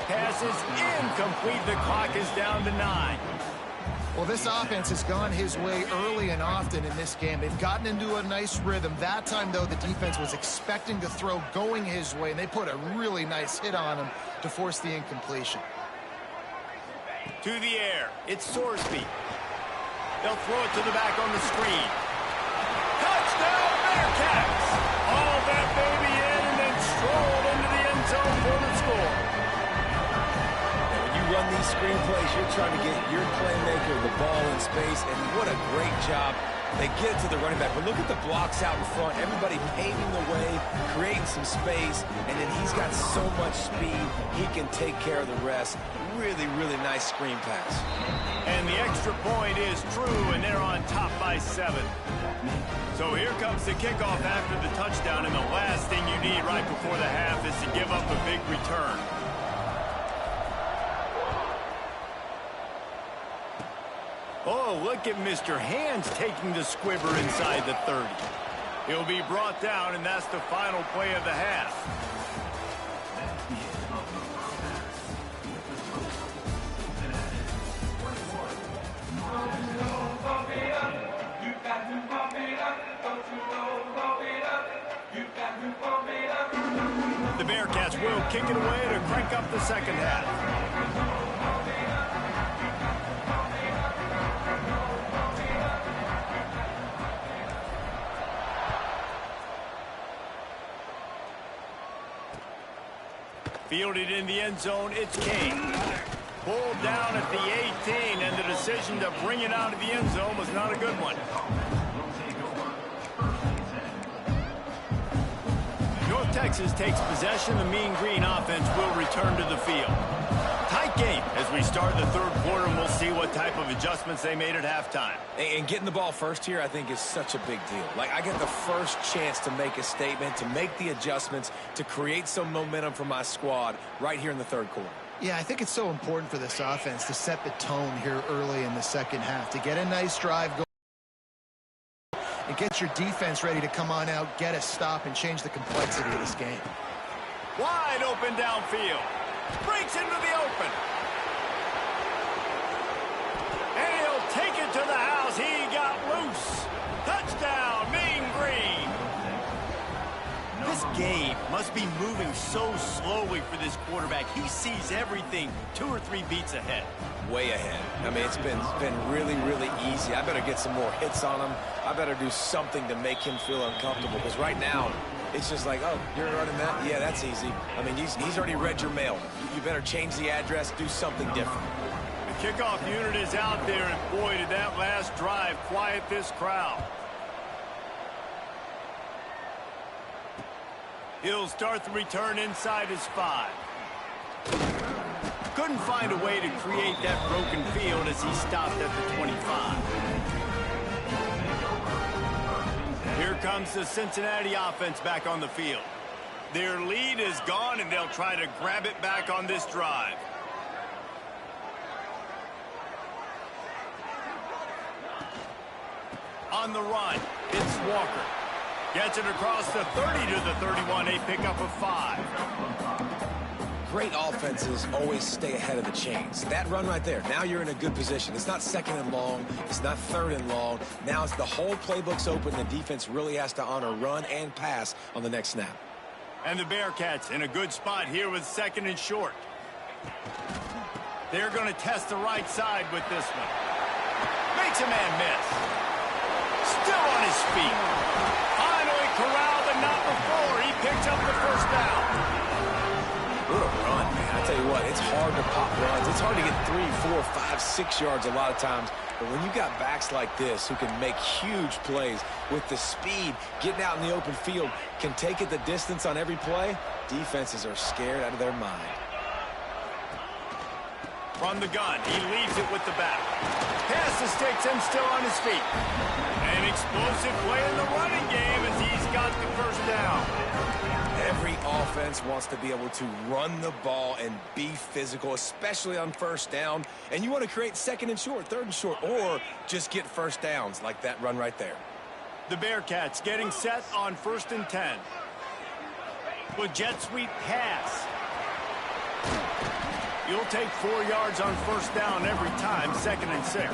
Pass is incomplete. The clock is down to 9. Well, this offense has gone his way early and often in this game. They've gotten into a nice rhythm. That time, though, the defense was expecting to throw going his way, and they put a really nice hit on him to force the incompletion. To the air, it's Sorsby. They'll throw it to the back on the screen. Touchdown, Bearcats! All that baby in and then strolled into the end zone for the score. When you run these screen plays, you're trying to get your playmaker the ball in space, and what a great job. They get it to the running back, but look at the blocks out in front. Everybody paving the way, creating some space, and then he's got so much speed, he can take care of the rest. Really, really nice screen pass. And the extra point is true, and they're on top by 7. So here comes the kickoff after the touchdown, and the last thing you need right before the half is to give up a big return. Oh, look at Mr. Hands taking the squibber inside the 30. He'll be brought down, and that's the final play of the half. The Bearcats will kick it away to crank up the 2nd half. Fielded in the end zone, it's King. Pulled down at the 18, and the decision to bring it out of the end zone was not a good one. North Texas takes possession. The Mean Green offense will return to the field. Tight game as we start the 3rd quarter, and we'll see what type of adjustments they made at halftime. And getting the ball first here, I think, is such a big deal. Like, I get the first chance to make a statement, to make the adjustments, to create some momentum for my squad right here in the 3rd quarter. Yeah, I think it's so important for this offense to set the tone here early in the 2nd half, to get a nice drive going and get your defense ready to come on out, get a stop, and change the complexity of this game. Wide open downfield. Breaks into the open. And he'll take it to the house. He got loose. Touchdown, Mean Green. This game must be moving so slowly for this quarterback. He sees everything 2 or 3 beats ahead. Way ahead. I mean, it's been really, really easy. I better get some more hits on him. I better do something to make him feel uncomfortable, because right now, it's just like, oh, you're running that? Yeah, that's easy. I mean, he's already read your mail. You better change the address, do something different. The kickoff unit is out there, and boy, did that last drive quiet this crowd. He'll start the return inside his 5. couldn't find a way to create that broken field as he stopped at the 25. Here comes the Cincinnati offense back on the field. Their lead is gone, and they'll try to grab it back on this drive. On the run, it's Walker. Gets it across the 30 to the 31, a pickup of 5. Great offenses always stay ahead of the chains. That run right there, now you're in a good position. It's not second and long. It's not third and long. Now it's the whole playbook's open. The defense really has to honor run and pass on the next snap. And the Bearcats in a good spot here with second and short. They're going to test the right side with this one. Makes a man miss. Still on his feet. Finally corralled, but not before. He picks up the first down. What a run, man. I tell you what, it's hard to pop runs. It's hard to get 3, 4, 5, 6 yards a lot of times. But when you got backs like this who can make huge plays with the speed, getting out in the open field, can take it the distance on every play, defenses are scared out of their mind. From the gun, he leaves it with the back. Pass the sticks him still on his feet. An explosive play in the running game as he's got the first down. Every offense wants to be able to run the ball and be physical, especially on first down. And you want to create second and short, third and short, or just get first downs like that run right there. The Bearcats getting set on 1st and 10. With jet sweep pass. You'll take 4 yards on first down every time, 2nd and 6.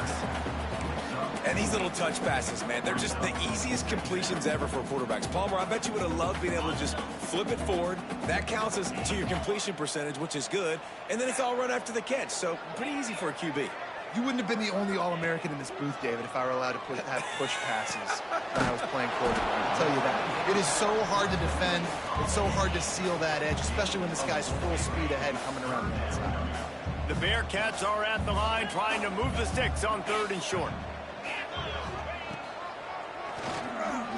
And these little touch passes, man, they're just the easiest completions ever for quarterbacks. Palmer, I bet you would have loved being able to just flip it forward. That counts as to your completion percentage, which is good. And then it's all run after the catch, so pretty easy for a QB. You wouldn't have been the only All-American in this booth, David, if I were allowed to have push passes when I was playing quarterback. I'll tell you that. It is so hard to defend. It's so hard to seal that edge, especially when this guy's full speed ahead coming around the outside. The Bearcats are at the line trying to move the sticks on 3rd and short.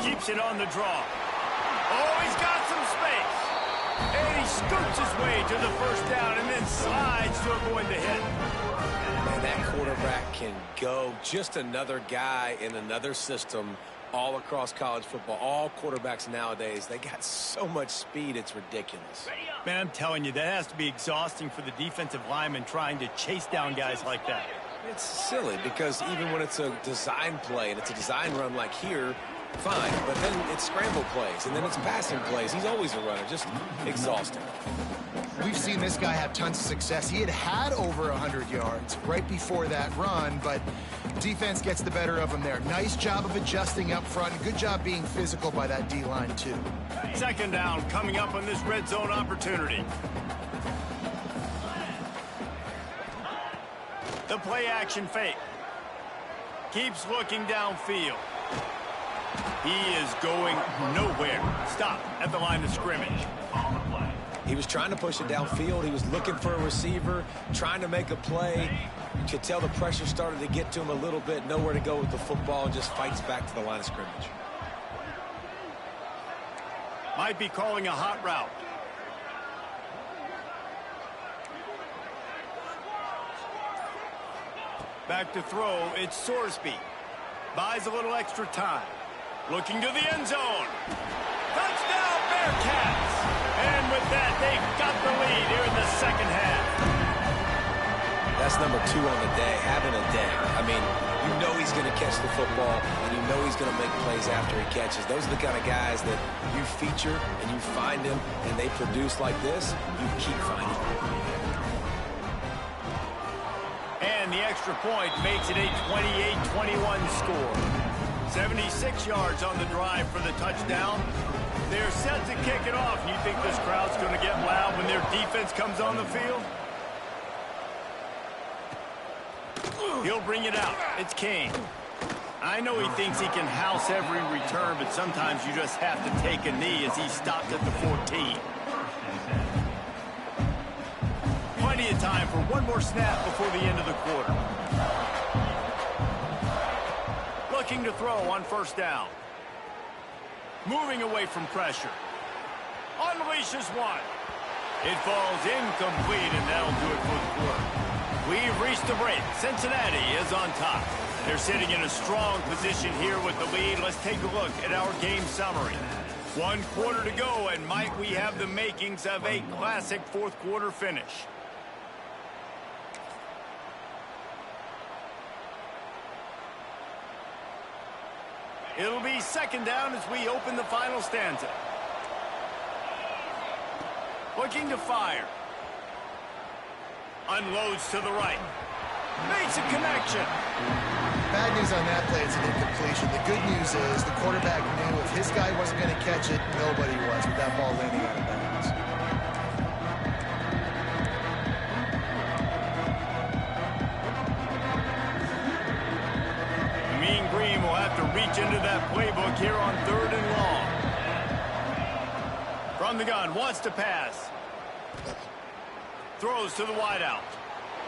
Keeps it on the draw. Oh, he's got some space. And he scoots his way to the first down and then slides to avoid the hit. Man, that quarterback can go. Just another guy in another system all across college football. All quarterbacks nowadays, they got so much speed, it's ridiculous. Man, I'm telling you, that has to be exhausting for the defensive lineman trying to chase down guys like that. It's silly because even when it's a design play and it's a design run like here, fine, but then it's scramble plays and then it's passing plays. He's always a runner, just exhausting. We've seen this guy have tons of success. He had over 100 yards right before that run, but defense gets the better of him there. Nice job of adjusting up front. Good job being physical by that D-line, too. 2nd down coming up on this red zone opportunity. The play action fake. Keeps looking downfield. He is going nowhere. Stop at the line of scrimmage. He was trying to push it downfield. He was looking for a receiver, trying to make a play. You could tell the pressure started to get to him a little bit. Nowhere to go with the football, and just fights back to the line of scrimmage. Might be calling a hot route. Back to throw, it's Sorsby. Buys a little extra time. Looking to the end zone. Touchdown, Bearcats! And with that, they've got the lead here in the 2nd half. That's number 2 on the day, having a day. I mean, you know he's going to catch the football, and you know he's going to make plays after he catches. Those are the kind of guys that you feature and you find them, and they produce like this, you keep finding them. And the extra point makes it a 28-21 score. 76 yards on the drive for the touchdown. They're set to kick it off. You think this crowd's going to get loud when their defense comes on the field? He'll bring it out. It's Kane. I know he thinks he can house every return, but sometimes you just have to take a knee as he stopped at the 14. Plenty of time for one more snap before the end of the quarter. Looking to throw on 1st down. Moving away from pressure. Unleashes one. It falls incomplete, and that'll do it for the quarter. We've reached the break. Cincinnati is on top. They're sitting in a strong position here with the lead. Let's take a look at our game summary. 1 quarter to go, and might we have the makings of a classic fourth quarter finish. It'll be second down as we open the final stanza. Looking to fire. Unloads to the right. Makes a connection. Bad news on that play, it's an incompletion. The good news is the quarterback knew if his guy wasn't going to catch it, nobody was with that ball landing out of bounds. Mean Green will have to reach into that playbook here on 3rd and long. From the gun, wants to pass. Throws to the wideout.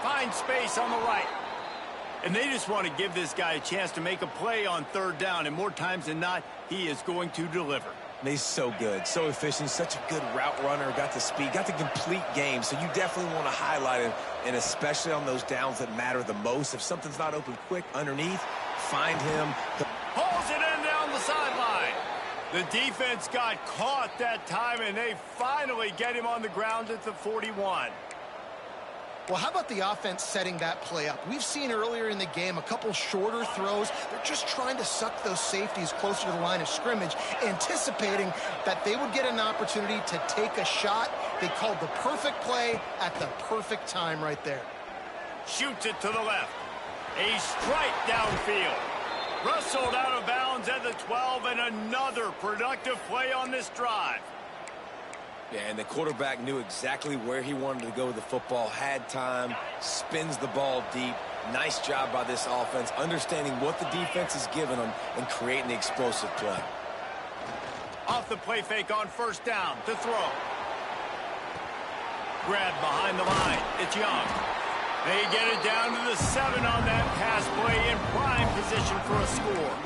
Finds space on the right. And they just want to give this guy a chance to make a play on 3rd down. And more times than not, he is going to deliver. And he's so good, so efficient, such a good route runner, got the speed, got the complete game. So you definitely want to highlight him, and especially on those downs that matter the most. If something's not open quick underneath, find him. Pulls it in down the sideline. The defense got caught that time, and they finally get him on the ground at the 41. Well, how about the offense setting that play up? We've seen earlier in the game a couple shorter throws. They're just trying to suck those safeties closer to the line of scrimmage, anticipating that they would get an opportunity to take a shot. They called the perfect play at the perfect time right there. Shoots it to the left. A strike downfield. Rustled out of bounds at the 12, and another productive play on this drive. Yeah, and the quarterback knew exactly where he wanted to go with the football, had time, spins the ball deep. Nice job by this offense, understanding what the defense is giving them and creating the explosive play. Off the play fake on 1st down to throw. Grab behind the line. It's Young. They get it down to the 7 on that pass play in prime position for a score.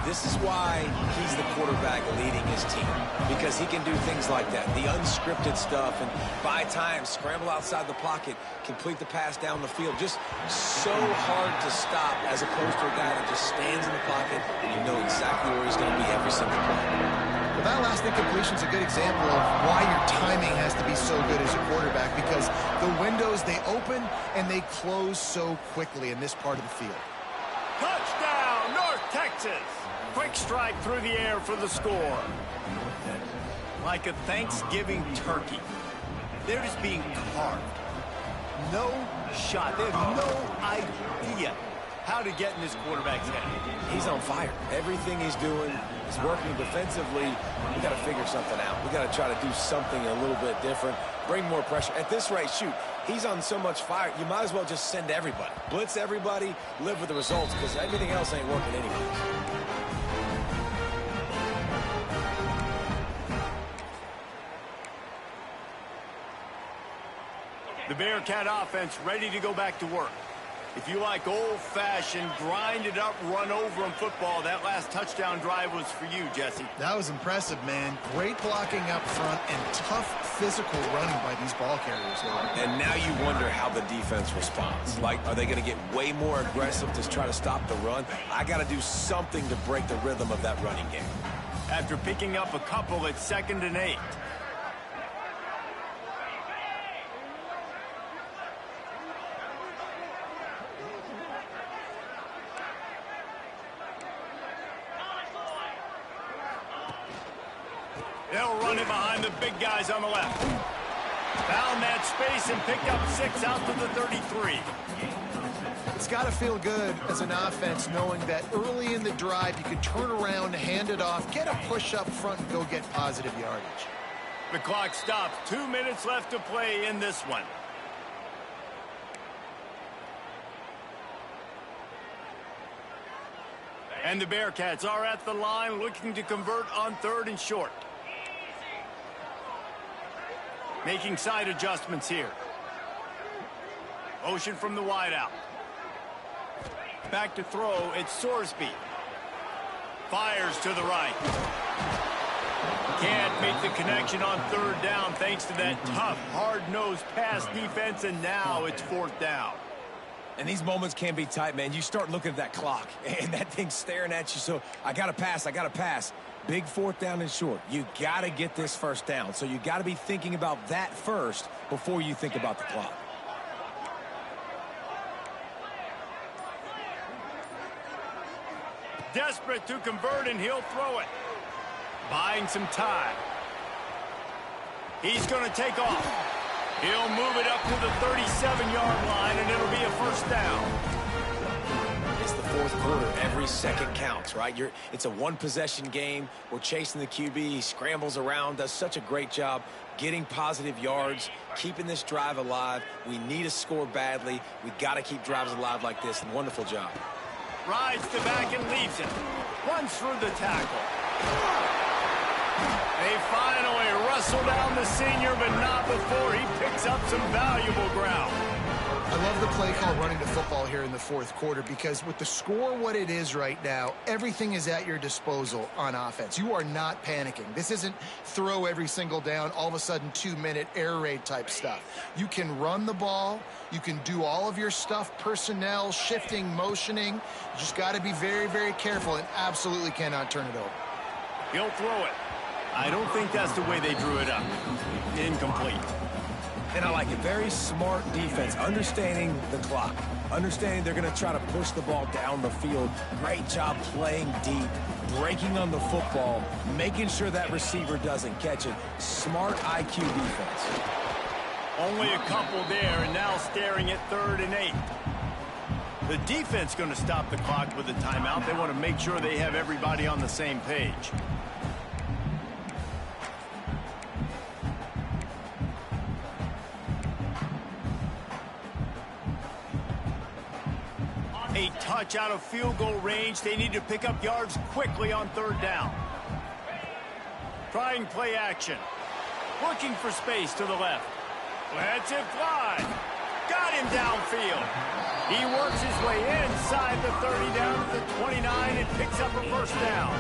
This is why he's the quarterback leading his team, because he can do things like that, the unscripted stuff, and buy time, scramble outside the pocket, complete the pass down the field. Just so hard to stop as opposed to a guy that just stands in the pocket and you know exactly where he's going to be every single play. Well, that last incompletion is a good example of why your timing has to be so good as a quarterback, because the windows, they open and they close so quickly in this part of the field. Touchdown, North Texas! Quick strike through the air for the score. Like a Thanksgiving turkey. They're just being carved. No shot. They have no idea how to get in this quarterback's head. He's on fire. Everything he's doing is working defensively. We got to figure something out. We got to try to do something a little bit different. Bring more pressure. At this rate, shoot, he's on so much fire, you might as well just send everybody. Blitz everybody, live with the results, because everything else ain't working anyways. The Bearcat offense ready to go back to work. If you like old-fashioned, grind-it-up, run-over-'em football, that last touchdown drive was for you, Jesse. That was impressive, man. Great blocking up front and tough physical running by these ball carriers. And now you wonder how the defense responds. Like, are they going to get way more aggressive to try to stop the run? I got to do something to break the rhythm of that running game. After picking up a couple at 2nd and 8. They'll run it behind the big guys on the left. Found that space and picked up 6 out to the 33. It's got to feel good as an offense knowing that early in the drive you can turn around, hand it off, get a push up front, and go get positive yardage. The clock stops. 2 minutes left to play in this one. And the Bearcats are at the line looking to convert on 3rd and short. Making side adjustments here. Motion from the wideout. Back to throw, it's Sorsby. Fires to the right. Can't make the connection on third down thanks to that tough, hard-nosed pass defense, and now it's fourth down. And these moments can be tight, man. You start looking at that clock, and that thing's staring at you. So I got to pass. Big fourth down and short. You got to get this first down. So you got to be thinking about that first before you think about the clock. Desperate to convert, and he'll throw it. Buying some time. He's going to take off. He'll move it up to the 37-yard line, and it'll be a first down. It's the fourth quarter. Every second counts, right? It's a one-possession game. We're chasing the QB. He scrambles around, does such a great job getting positive yards, keeping this drive alive. We need a score badly. We got to keep drives alive like this, and wonderful job. Rides to back and leaves it. Runs through the tackle. They finally wrestle down the senior, but not before he picks up some valuable ground. I love the play call running the football here in the fourth quarter, because with the score what it is right now, everything is at your disposal on offense. You are not panicking. This isn't throw every single down, all of a sudden 2-minute air raid type stuff. You can run the ball. You can do all of your stuff, personnel, shifting, motioning. You just got to be very, very careful and absolutely cannot turn it over. He'll throw it. I don't think that's the way they drew it up. Incomplete. And I like it. Very smart defense, understanding the clock, understanding they're going to try to push the ball down the field. Great job playing deep, breaking on the football, making sure that receiver doesn't catch it. Smart IQ defense. Only a couple there, and now staring at 3rd and 8. The defense going to stop the clock with a timeout. They want to make sure they have everybody on the same page. A touch out of field goal range. They need to pick up yards quickly on 3rd down. Trying play action. Looking for space to the left. Lets it fly. Got him downfield. He works his way inside the 30 down to the 29 and picks up a first down.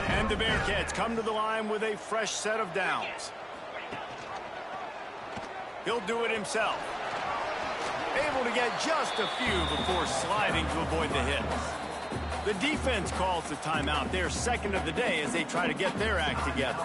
And the Bearcats come to the line with a fresh set of downs. He'll do it himself. Able to get just a few before sliding to avoid the hits. The defense calls the timeout. They're second of the day as they try to get their act together.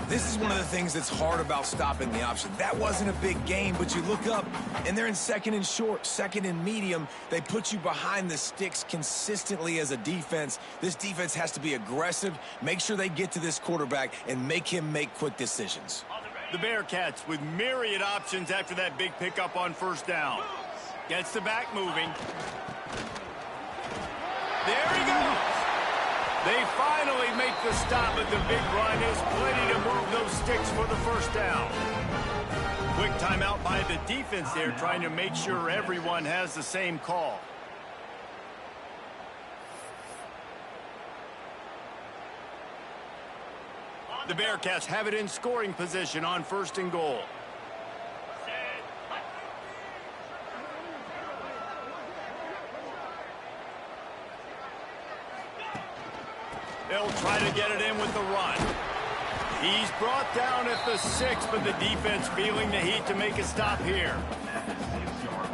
This is one of the things that's hard about stopping the option. That wasn't a big game, but you look up, and they're in 2nd and short, 2nd and medium. They put you behind the sticks consistently as a defense. This defense has to be aggressive, make sure they get to this quarterback, and make him make quick decisions. The Bearcats with myriad options after that big pickup on 1st down. Gets the back moving. There he goes. They finally make the stop, but the big run is plenty to move those sticks for the first down. Quick timeout by the defense there, trying to make sure everyone has the same call. The Bearcats have it in scoring position on 1st and goal. They'll try to get it in with the run. He's brought down at the 6, but the defense feeling the heat to make a stop here.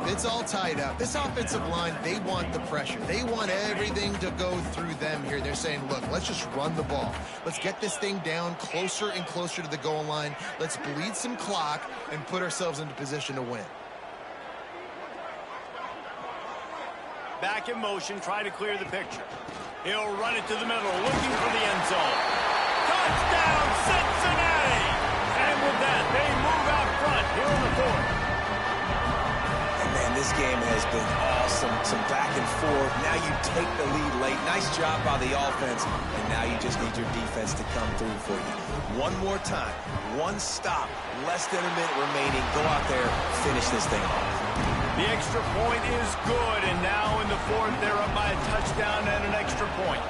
It's all tied up. This offensive line, they want the pressure. They want everything to go through them here. They're saying, look, let's just run the ball. Let's get this thing down closer and closer to the goal line. Let's bleed some clock and put ourselves into position to win. Back in motion, try to clear the picture. He'll run it to the middle, looking for the end zone. Touchdown, Cincinnati! And with that, they move out front here in the 4th. And man, this game has been awesome. Some back and forth. Now you take the lead late. Nice job by the offense. And now you just need your defense to come through for you. One more time. One stop. Less than a minute remaining. Go out there, finish this thing off. The extra point is good, and now in the 4th, they're up by a touchdown and an extra point.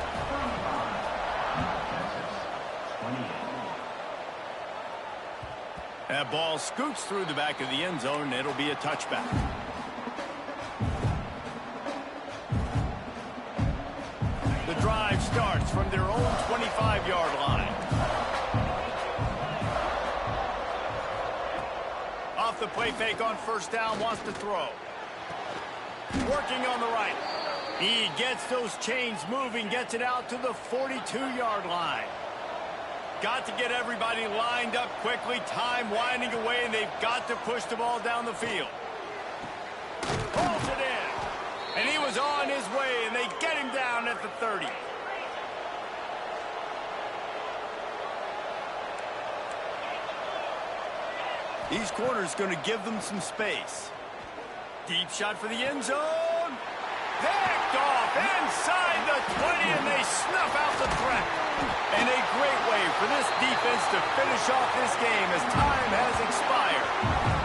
That ball scoots through the back of the end zone, and it'll be a touchback. The drive starts from their own 25-yard line. the play fake on first down, wants to throw. Working on the right. He gets those chains moving, gets it out to the 42-yard line. Got to get everybody lined up quickly, time winding away, and they've got to push the ball down the field. Pulls it in, and he was on his way, and they get him down at the 30. These corners going to give them some space. Deep shot for the end zone. Picked off inside the 20, and they snuff out the threat. And a great way for this defense to finish off this game as time has expired.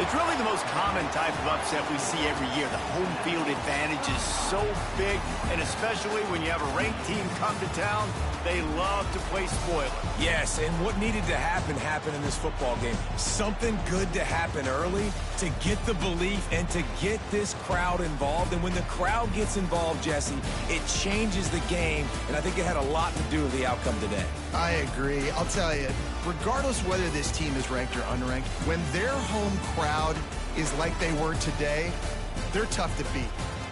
It's really the most common type of upset we see every year. The home field advantage is so big, and especially when you have a ranked team come to town, they love to play spoiler. Yes, and what needed to happen happened in this football game. Something good to happen early to get the belief and to get this crowd involved. And when the crowd gets involved, Jesse, it changes the game, and I think it had a lot to do with the outcome today. I agree. I'll tell you, regardless whether this team is ranked or unranked, when their home crowd is like they were today, they're tough to beat,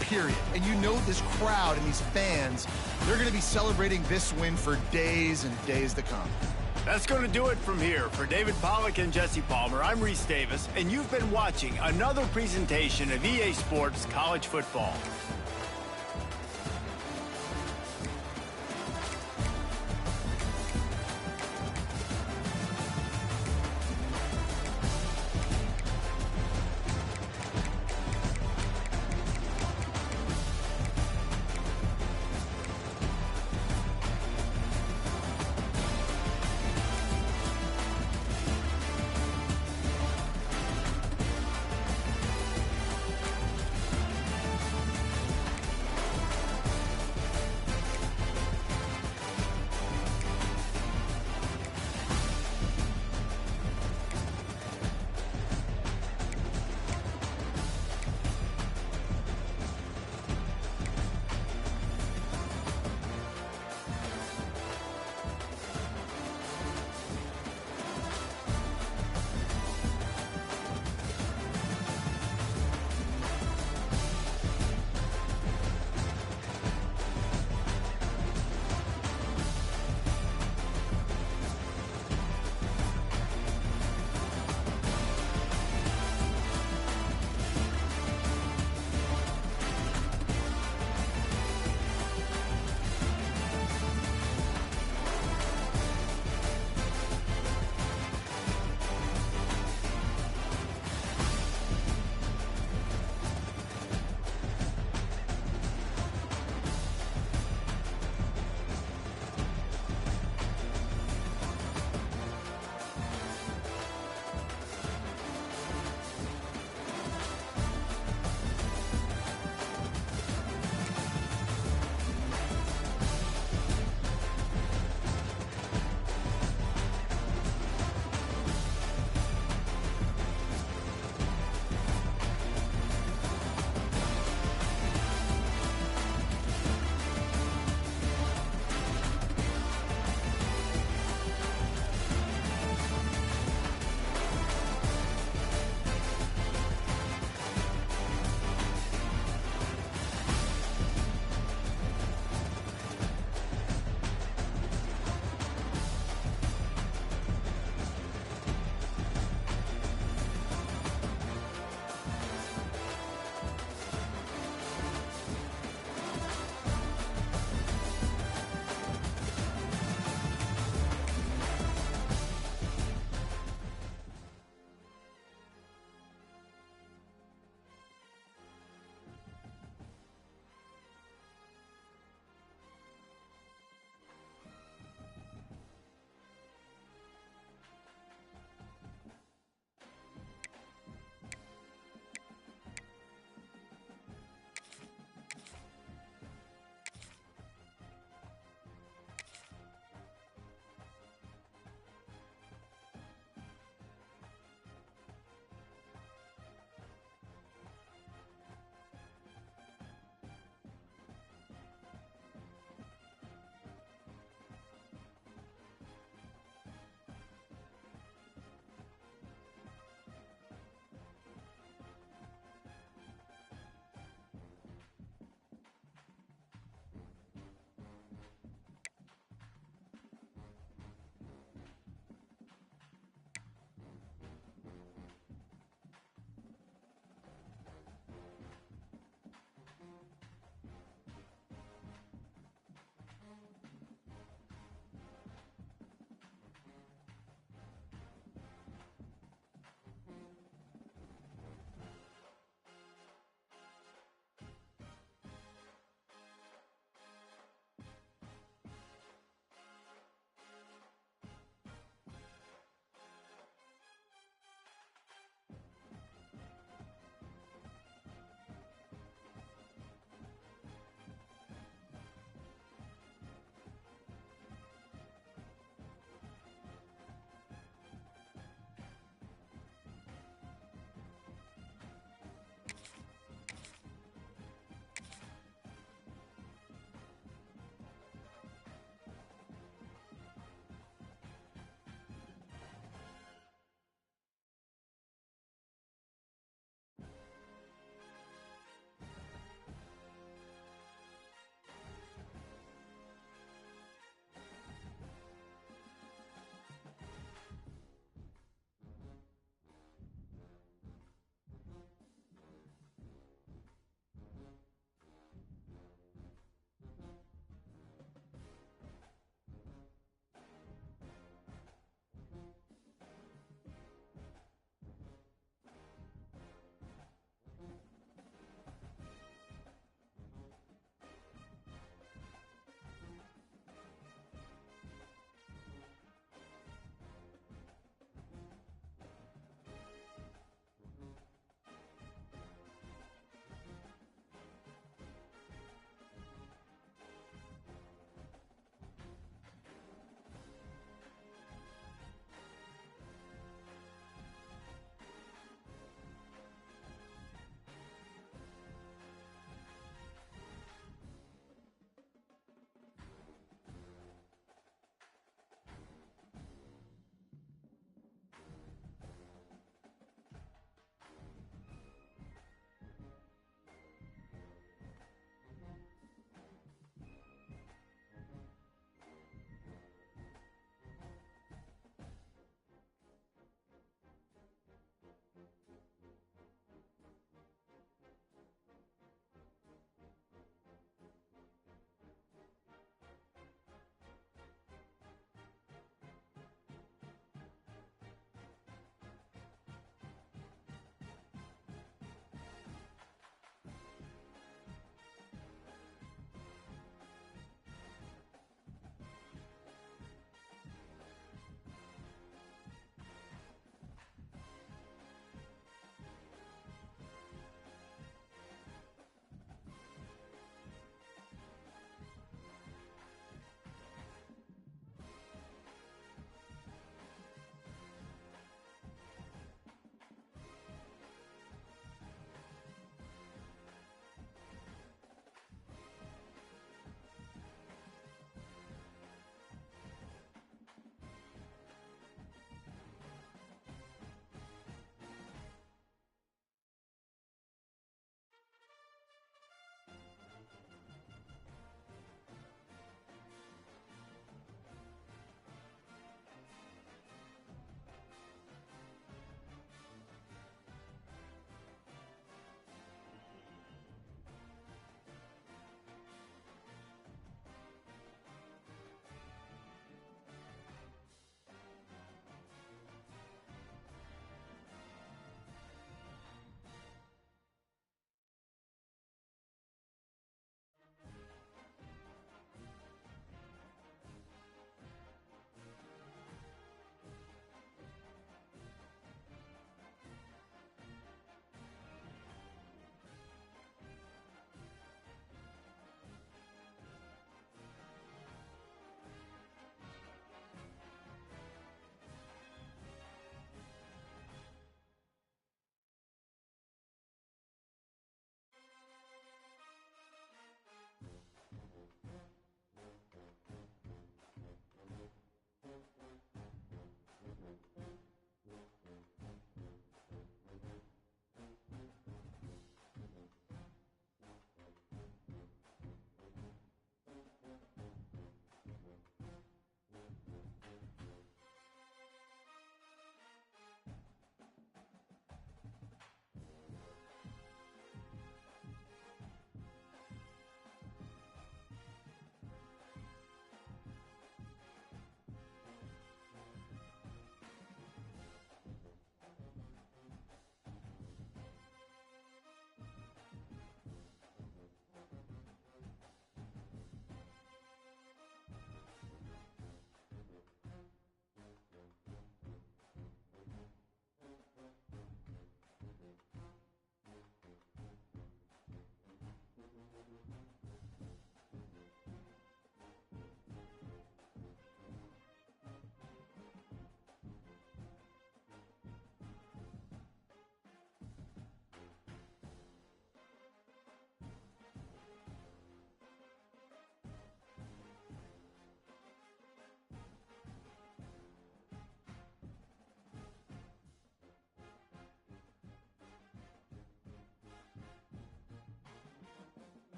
period. And you know this crowd and these fans, they're going to be celebrating this win for days and days to come. That's going to do it from here. For David Pollack and Jesse Palmer, I'm Reese Davis, and you've been watching another presentation of EA Sports College Football.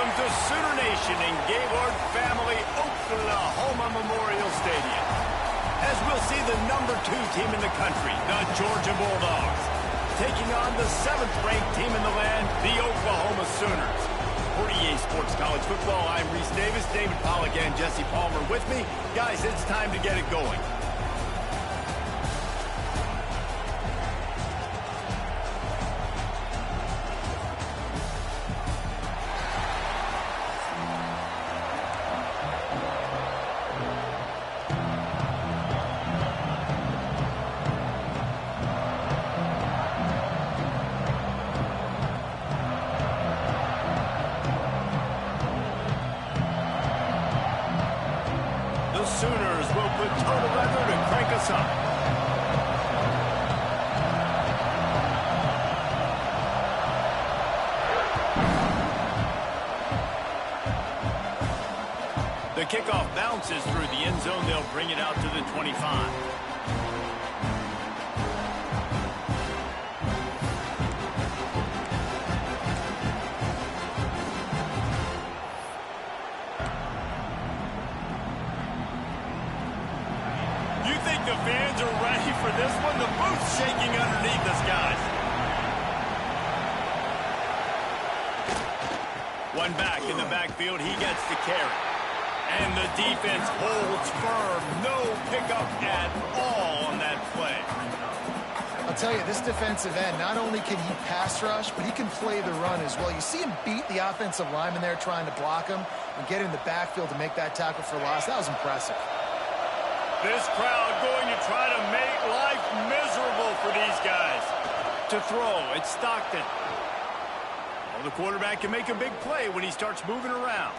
welcomes the Sooner Nation and Gaylord family Oklahoma Memorial Stadium, as we'll see the #2 team in the country, the Georgia Bulldogs, taking on the 7th-ranked team in the land, the Oklahoma Sooners. For EA Sports College Football, I'm Reese Davis, David Pollack, and Jesse Palmer with me. Guys, it's time to get it going. The Sooners will put total leather to crank us up. The kickoff bounces through the end zone. They'll bring it out to the 25. The fans are ready for this one. The booth's shaking underneath us, guys. One back in the backfield. He gets the carry. And the defense holds firm. No pickup at all on that play. I'll tell you, this defensive end, not only can he pass rush, but he can play the run as well. You see him beat the offensive lineman there trying to block him and get in the backfield to make that tackle for loss. That was impressive. This crowd going to try to make life miserable for these guys. To throw, it's Stockton. Well, the quarterback can make a big play when he starts moving around.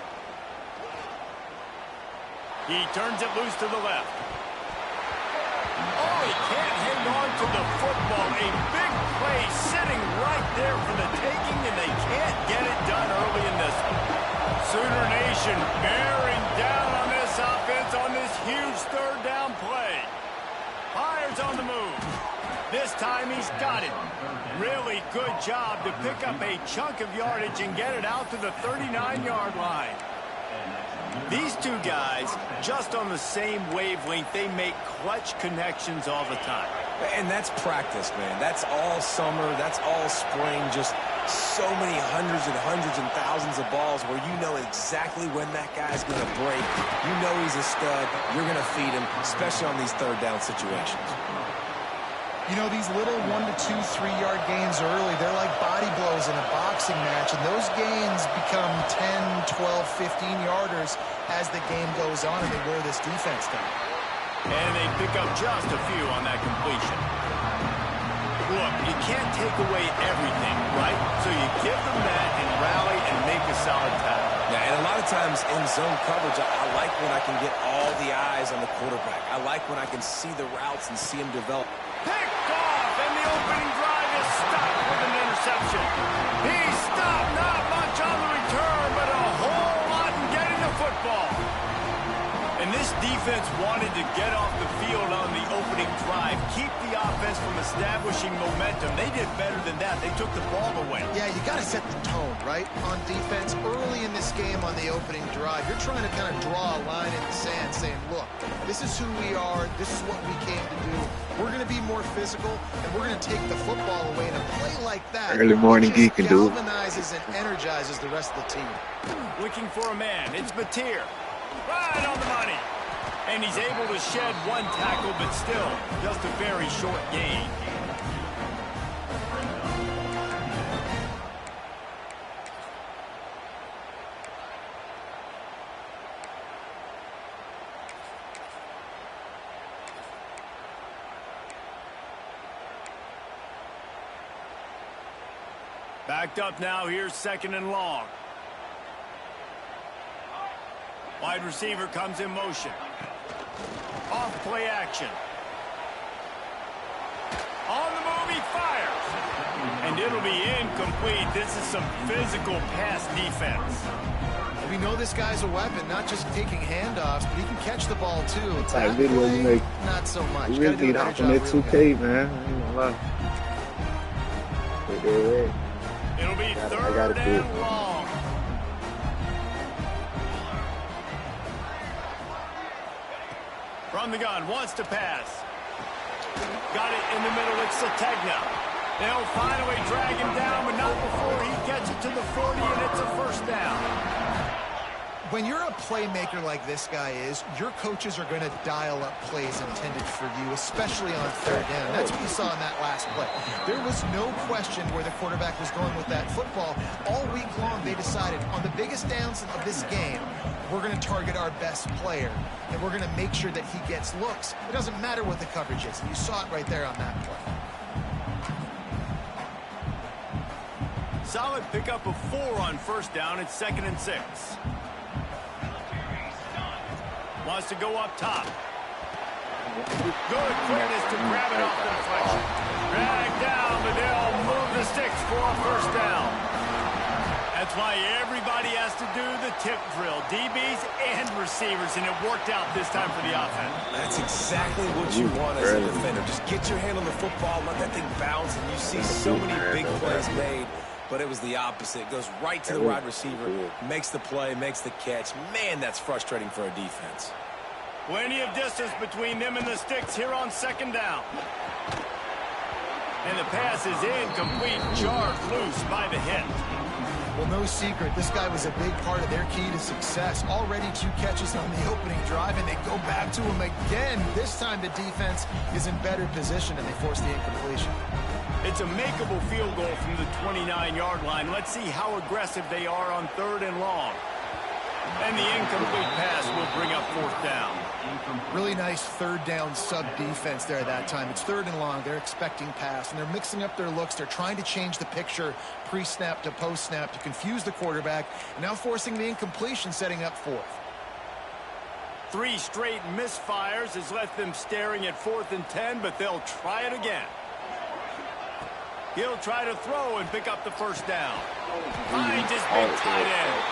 He turns it loose to the left. Oh, he can't hang on to the football. A big play sitting right there for the taking, and they can't get it done early in this one. Sooner Nation bearing down on this offense on this huge third down play. Fires on the move. This time he's got it. Really good job to pick up a chunk of yardage and get it out to the 39-yard line. These two guys, just on the same wavelength, they make clutch connections all the time. And that's practice, man. That's all summer. That's all spring. Just so many hundreds and thousands of balls where you know exactly when that guy's going to break. You know he's a stud. You're going to feed him, especially on these third down situations. You know, these little 1 to 2, 3-yard gains early, they're like body blows in a boxing match, and those gains become 10, 12, 15-yarders as the game goes on, and they wear this defense down. And they pick up just a few on that completion. Look, you can't take away everything, right? So you give them that and rally and make a solid tackle. Yeah, and a lot of times in zone coverage, I like when I can get all the eyes on the quarterback. I like when I can see the routes and see him develop. Picked off, and the opening drive is stopped with an interception. He stopped, not much on the return, but a whole lot in getting the football. And this defense wanted to get off the field on the opening drive, keep the offense from establishing momentum. They did better than that. They took the ball away. Yeah, you got to set the tone, right, on defense. Early in this game on the opening drive, you're trying to kind of draw a line in the sand saying, look, this is who we are. This is what we came to do. We're going to be more physical, and we're going to take the football away. And a play like that early morning just geeking, dude. galvanizes and energizes the rest of the team. Looking for a man. It's Batir. Right on the money. And he's able to shed one tackle, but still just a very short gain. Backed up now. Here's 2nd and long. Wide receiver comes in motion. Off play action. On the move, he fires. And it'll be incomplete. This is some physical pass defense. We know this guy's a weapon, not just taking handoffs, but he can catch the ball too. It's like video you make. Not so much. You really need off from that 2K, man. I ain't gonna lie. It'll be 3rd and long. From the gun, wants to pass. Got it in the middle, it's Sategna. They'll finally drag him down, but not before he gets it to the 40, and it's a first down. When you're a playmaker like this guy is, your coaches are going to dial up plays intended for you, especially on third down. That's what you saw in that last play. There was no question where the quarterback was going with that football. All week long, they decided on the biggest downs of this game, we're going to target our best player, and we're going to make sure that he gets looks. It doesn't matter what the coverage is, and you saw it right there on that play. Solid pickup of 4 on first down. It's 2nd and 6. Wants to go up top. Good quickness to grab it off the deflection. Drag down, but they'll move the sticks for a first down. That's why everybody has to do the tip drill, DBs and receivers, and it worked out this time for the offense. That's exactly what you want as a defender. Just get your hand on the football, let that thing bounce, and you see so many big plays made. But it was the opposite. It goes right to the wide receiver, makes the play, makes the catch. Man, that's frustrating for a defense. Plenty of distance between them and the sticks here on 2nd down. And the pass is incomplete, jarred loose by the hit. Well, no secret, this guy was a big part of their key to success. Already 2 catches on the opening drive, and they go back to him again. This time the defense is in better position, and they force the incompletion. It's a makeable field goal from the 29-yard line. Let's see how aggressive they are on 3rd and long. And the incomplete pass will bring up 4th down. Really nice 3rd down sub-defense there that time. It's 3rd and long. They're expecting pass, and they're mixing up their looks. They're trying to change the picture pre-snap to post-snap to confuse the quarterback, and now forcing the incompletion, setting up 4th. 3 straight misfires has left them staring at 4th and 10, but they'll try it again. He'll try to throw and pick up the first down. Finds his big tight end.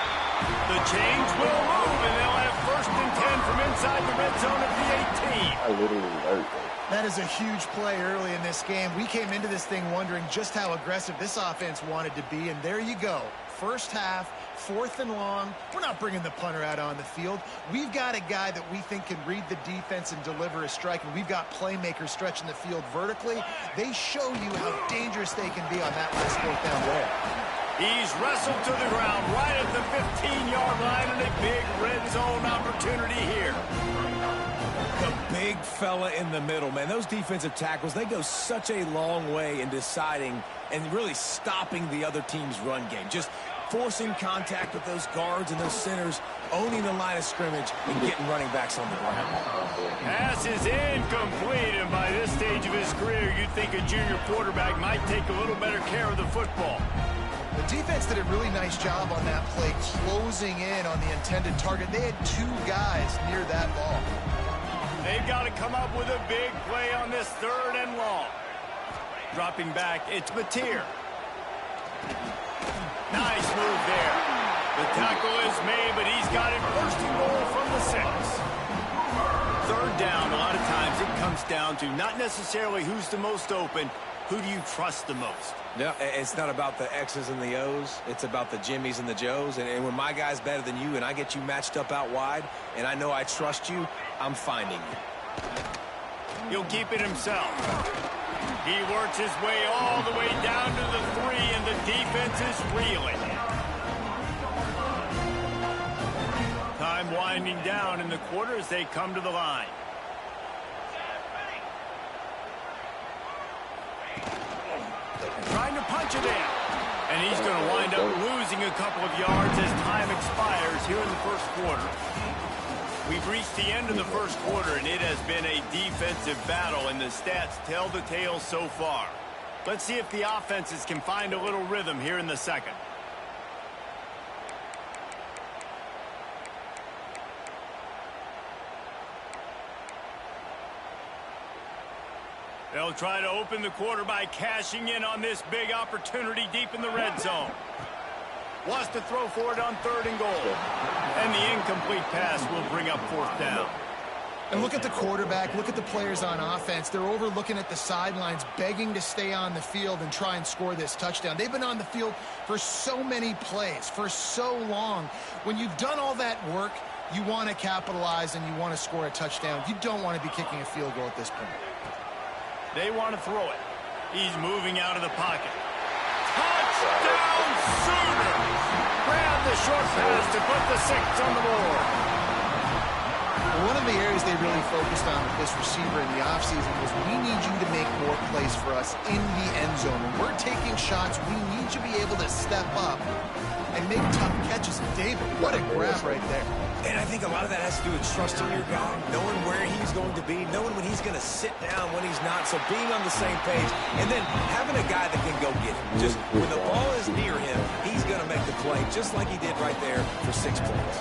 The change will move, and they'll have 1st and 10 from inside the red zone at the 18. I literally hurt. That is a huge play early in this game. We came into this thing wondering just how aggressive this offense wanted to be, and there you go. First half, 4th and long. We're not bringing the punter out on the field. We've got a guy that we think can read the defense and deliver a strike, and we've got playmakers stretching the field vertically. They show you how dangerous they can be on that last 4th down there. He's wrestled to the ground right at the 15-yard line, and a big red zone opportunity here. The big fella in the middle, man. Those defensive tackles, they go such a long way in deciding and really stopping the other team's run game. Just forcing contact with those guards and those centers, owning the line of scrimmage, and getting running backs on the ground. Pass is incomplete, and by this stage of his career, you'd think a junior quarterback might take a little better care of the football. The defense did a really nice job on that play, closing in on the intended target. They had 2 guys near that ball. They've got to come up with a big play on this 3rd and long. Dropping back, it's Mateer. Nice move there. The tackle is made, but he's got it 1st and goal from the 6. 3rd down, a lot of times it comes down to not necessarily who's the most open, who do you trust the most? Yeah, it's not about the X's and the O's. It's about the Jimmys and the Joes. And when my guy's better than you and I get you matched up out wide and I know I trust you, I'm finding you. He'll keep it himself. He works his way all the way down to the 3, and the defense is reeling. Time winding down in the quarter as they come to the line. Trying to punch it in. And he's going to wind up losing a couple of yards as time expires here in the 1st quarter. We've reached the end of the 1st quarter, and it has been a defensive battle, and the stats tell the tale so far. Let's see if the offenses can find a little rhythm here in the 2nd. They'll try to open the quarter by cashing in on this big opportunity deep in the red zone. Wants to throw for it on 3rd and goal. And the incomplete pass will bring up 4th down. And look at the quarterback, look at the players on offense. They're over looking at the sidelines, begging to stay on the field and try and score this touchdown. They've been on the field for so many plays, for so long. When you've done all that work, You want to capitalize and you want to score a touchdown. You don't want to be kicking a field goal at this point. They want to throw it. He's moving out of the pocket. Touchdown Sooners! Grab the short pass to put the 6 on the board. One of the areas they really focused on with this receiver in the offseason was we need you to make more plays for us in the end zone. When we're taking shots, we need you to be able to step up and make tough catches. David, what a grab right there. And I think a lot of that has to do with trusting your guy, knowing where he's going to be, knowing when he's going to sit down, when he's not. So being on the same page, and then having a guy that can go get it. Just when the ball is near him, he's going to make the play, just like he did right there for 6 points.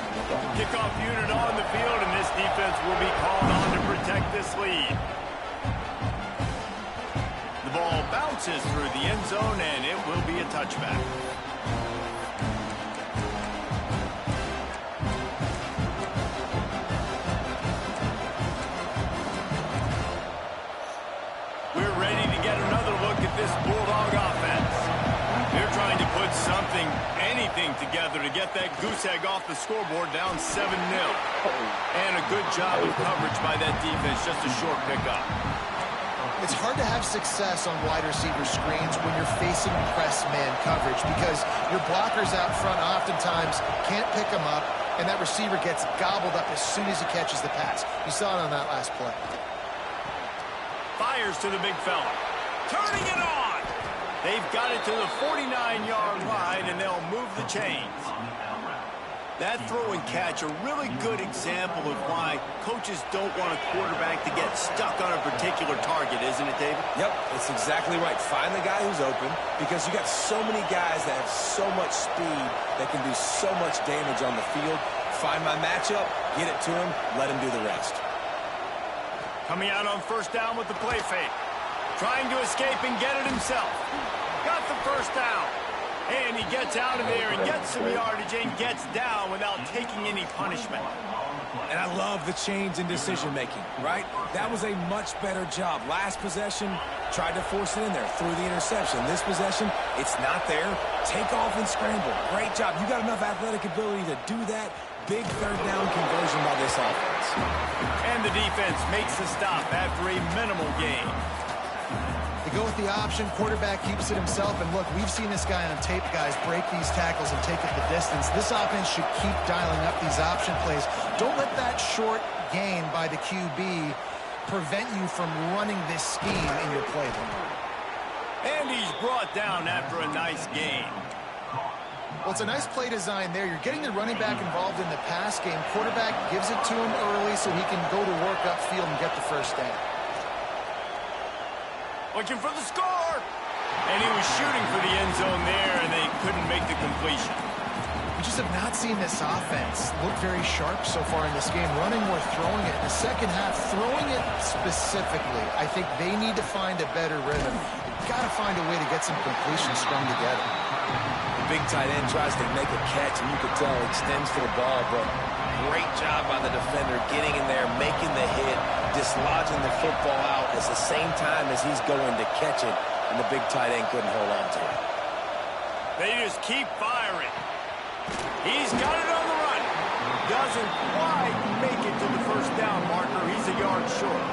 Kickoff unit on the field, and this defense will be called on to protect this lead. The ball bounces through the end zone, and it will be a touchback. We're ready to get another look at this Bulldog offense. They're trying to put something, anything together to get that goose egg off the scoreboard down 7-0. And a good job of coverage by that defense, just a short pickup. It's hard to have success on wide receiver screens when you're facing press man coverage because your blockers out front oftentimes can't pick them up, and that receiver gets gobbled up as soon as he catches the pass. You saw it on that last play. Fires to the big fella. Turning it on. They've got it to the 49-yard line, and they'll move the chains. That throw and catch, a really good example of why coaches don't want a quarterback to get stuck on a particular target, isn't it, David? Yep, it's exactly right. Find the guy who's open because you got so many guys that have so much speed that can do so much damage on the field. Find my matchup, get it to him, let him do the rest. Coming out on first down with the play fake. Trying to escape and get it himself. Got the first down. And he gets out of there and gets some yardage and gets down without taking any punishment. And I love the change in decision-making, right? That was a much better job. Last possession, tried to force it in there, threw the interception. This possession, it's not there. Take off and scramble. Great job. You got enough athletic ability to do that. Big third down conversion by this offense. And the defense makes the stop after a minimal gain. They go with the option. Quarterback keeps it himself. And look, we've seen this guy on tape, guys, break these tackles and take it the distance. This offense should keep dialing up these option plays. Don't let that short gain by the QB prevent you from running this scheme in your playbook. And he's brought down after a nice gain. Well, it's a nice play design there. You're getting the running back involved in the pass game. Quarterback gives it to him early so he can go to work upfield and get the first down. Looking for the score. And he was shooting for the end zone there, and they couldn't make the completion. We just have not seen this offense look very sharp so far in this game. Running more, throwing it. In the second half, throwing it specifically, I think they need to find a better rhythm. They've got to find a way to get some completions strung together. The big tight end tries to make a catch, and you can tell he extends for the ball, but great job by the defender getting in there, making the hit, dislodging the football out at the same time as he's going to catch it, and the big tight end couldn't hold on to it. They just keep firing. He's got it on the run. Doesn't quite make it to the first down marker. He's a yard short.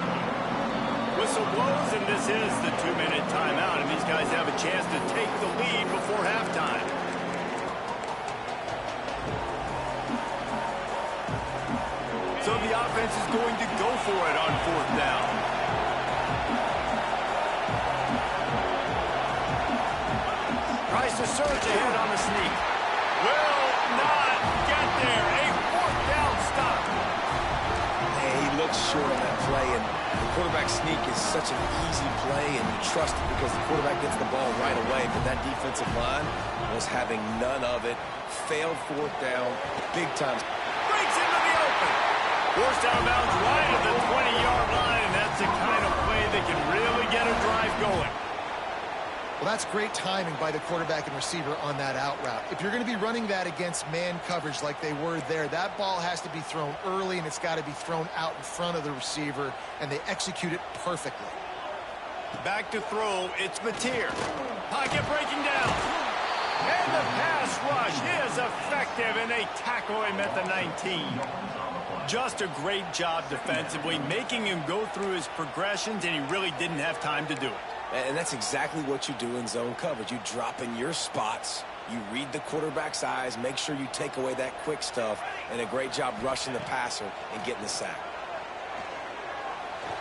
Whistle blows, and this is the 2-minute timeout, and these guys have a chance to take the lead before halftime. So the offense is going to go for it on fourth down. Tries to surge ahead on the sneak. Will not get there. A fourth down stop. Hey, he looks short on that play, and the quarterback sneak is such an easy play, and you trust it because the quarterback gets the ball right away, but that defensive line was having none of it. Failed fourth down, big time. Breaks into the open. Forced out of bounds right at the 20-yard line, and that's the kind of play that can really get a drive going. Well, that's great timing by the quarterback and receiver on that out route. If you're going to be running that against man coverage like they were there, that ball has to be thrown early, and it's got to be thrown out in front of the receiver, and they execute it perfectly. Back to throw, it's Mateer. Pocket breaking down. And the pass rush is effective, and they tackle him at the 19. Just a great job defensively, making him go through his progressions, and he really didn't have time to do it. And that's exactly what you do in zone coverage. You drop in your spots, you read the quarterback's eyes, make sure you take away that quick stuff, and a great job rushing the passer and getting the sack.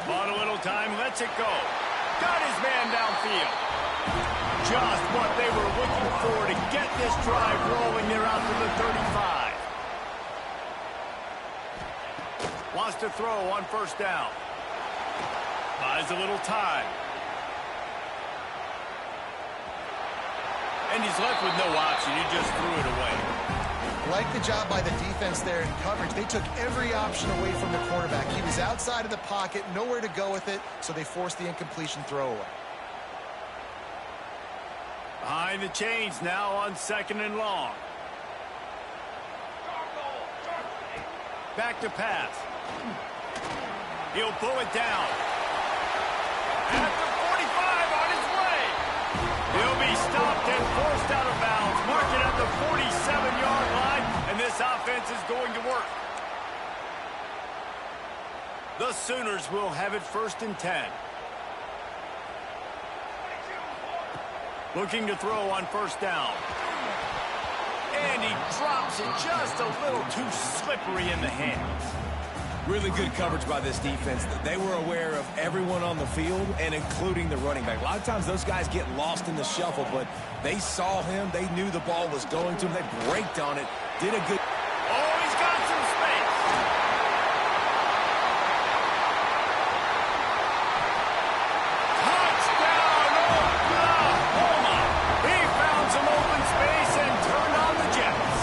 Bought a little time, lets it go. Got his man downfield. Just what they were looking for to get this drive rolling there out to the 35. Wants to throw on first down. Buys a little time. And he's left with no option. He just threw it away. Like the job by the defense there in coverage. They took every option away from the quarterback. He was outside of the pocket, nowhere to go with it, so they forced the incompletion throwaway. Behind the chains now on 2nd and long. Back to pass. He'll pull it down. At the 45 on his way. He'll be stopped and forced out of bounds. Mark it at the 47-yard line, and this offense is going to work. The Sooners will have it 1st and 10. Looking to throw on first down. And he drops it just a little too slippery in the hands. Really good coverage by this defense. They were aware of everyone on the field, and including the running back. A lot of times those guys get lost in the shuffle, but they saw him. They knew the ball was going to him. They braked on it. Did a good... Oh, he's got some space. Touchdown, Oklahoma. He found some open space and turned on the Jets.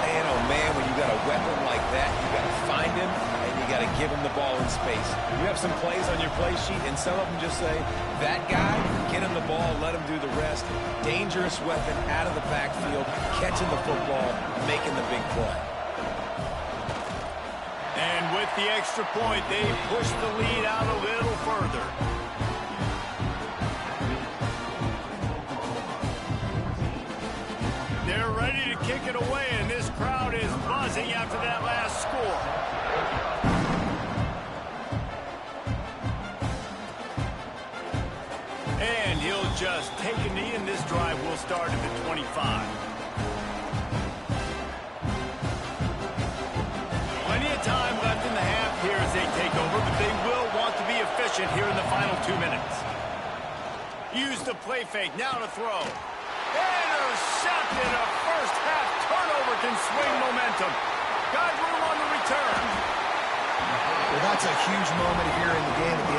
Man, oh man, when you got a weapon like that, you got to find him, and you got to give him the ball in space. You have some plays on your play sheet, and some of them just say, that guy, get him the ball, let him do the rest. Dangerous weapon out of the backfield, catching the football, making the big play. And with the extra point, they push the lead out a little further. They're ready to kick it away, and this crowd is buzzing after that last score. And he'll just take a knee, and this drive will start at the 25. Plenty of time left in the half here as they take over, but they will want to be efficient here in the final 2 minutes. Use the play fake, now to throw. Intercepted. A first half turnover can swing momentum. Got room on the return. Well, that's a huge moment here in the game. At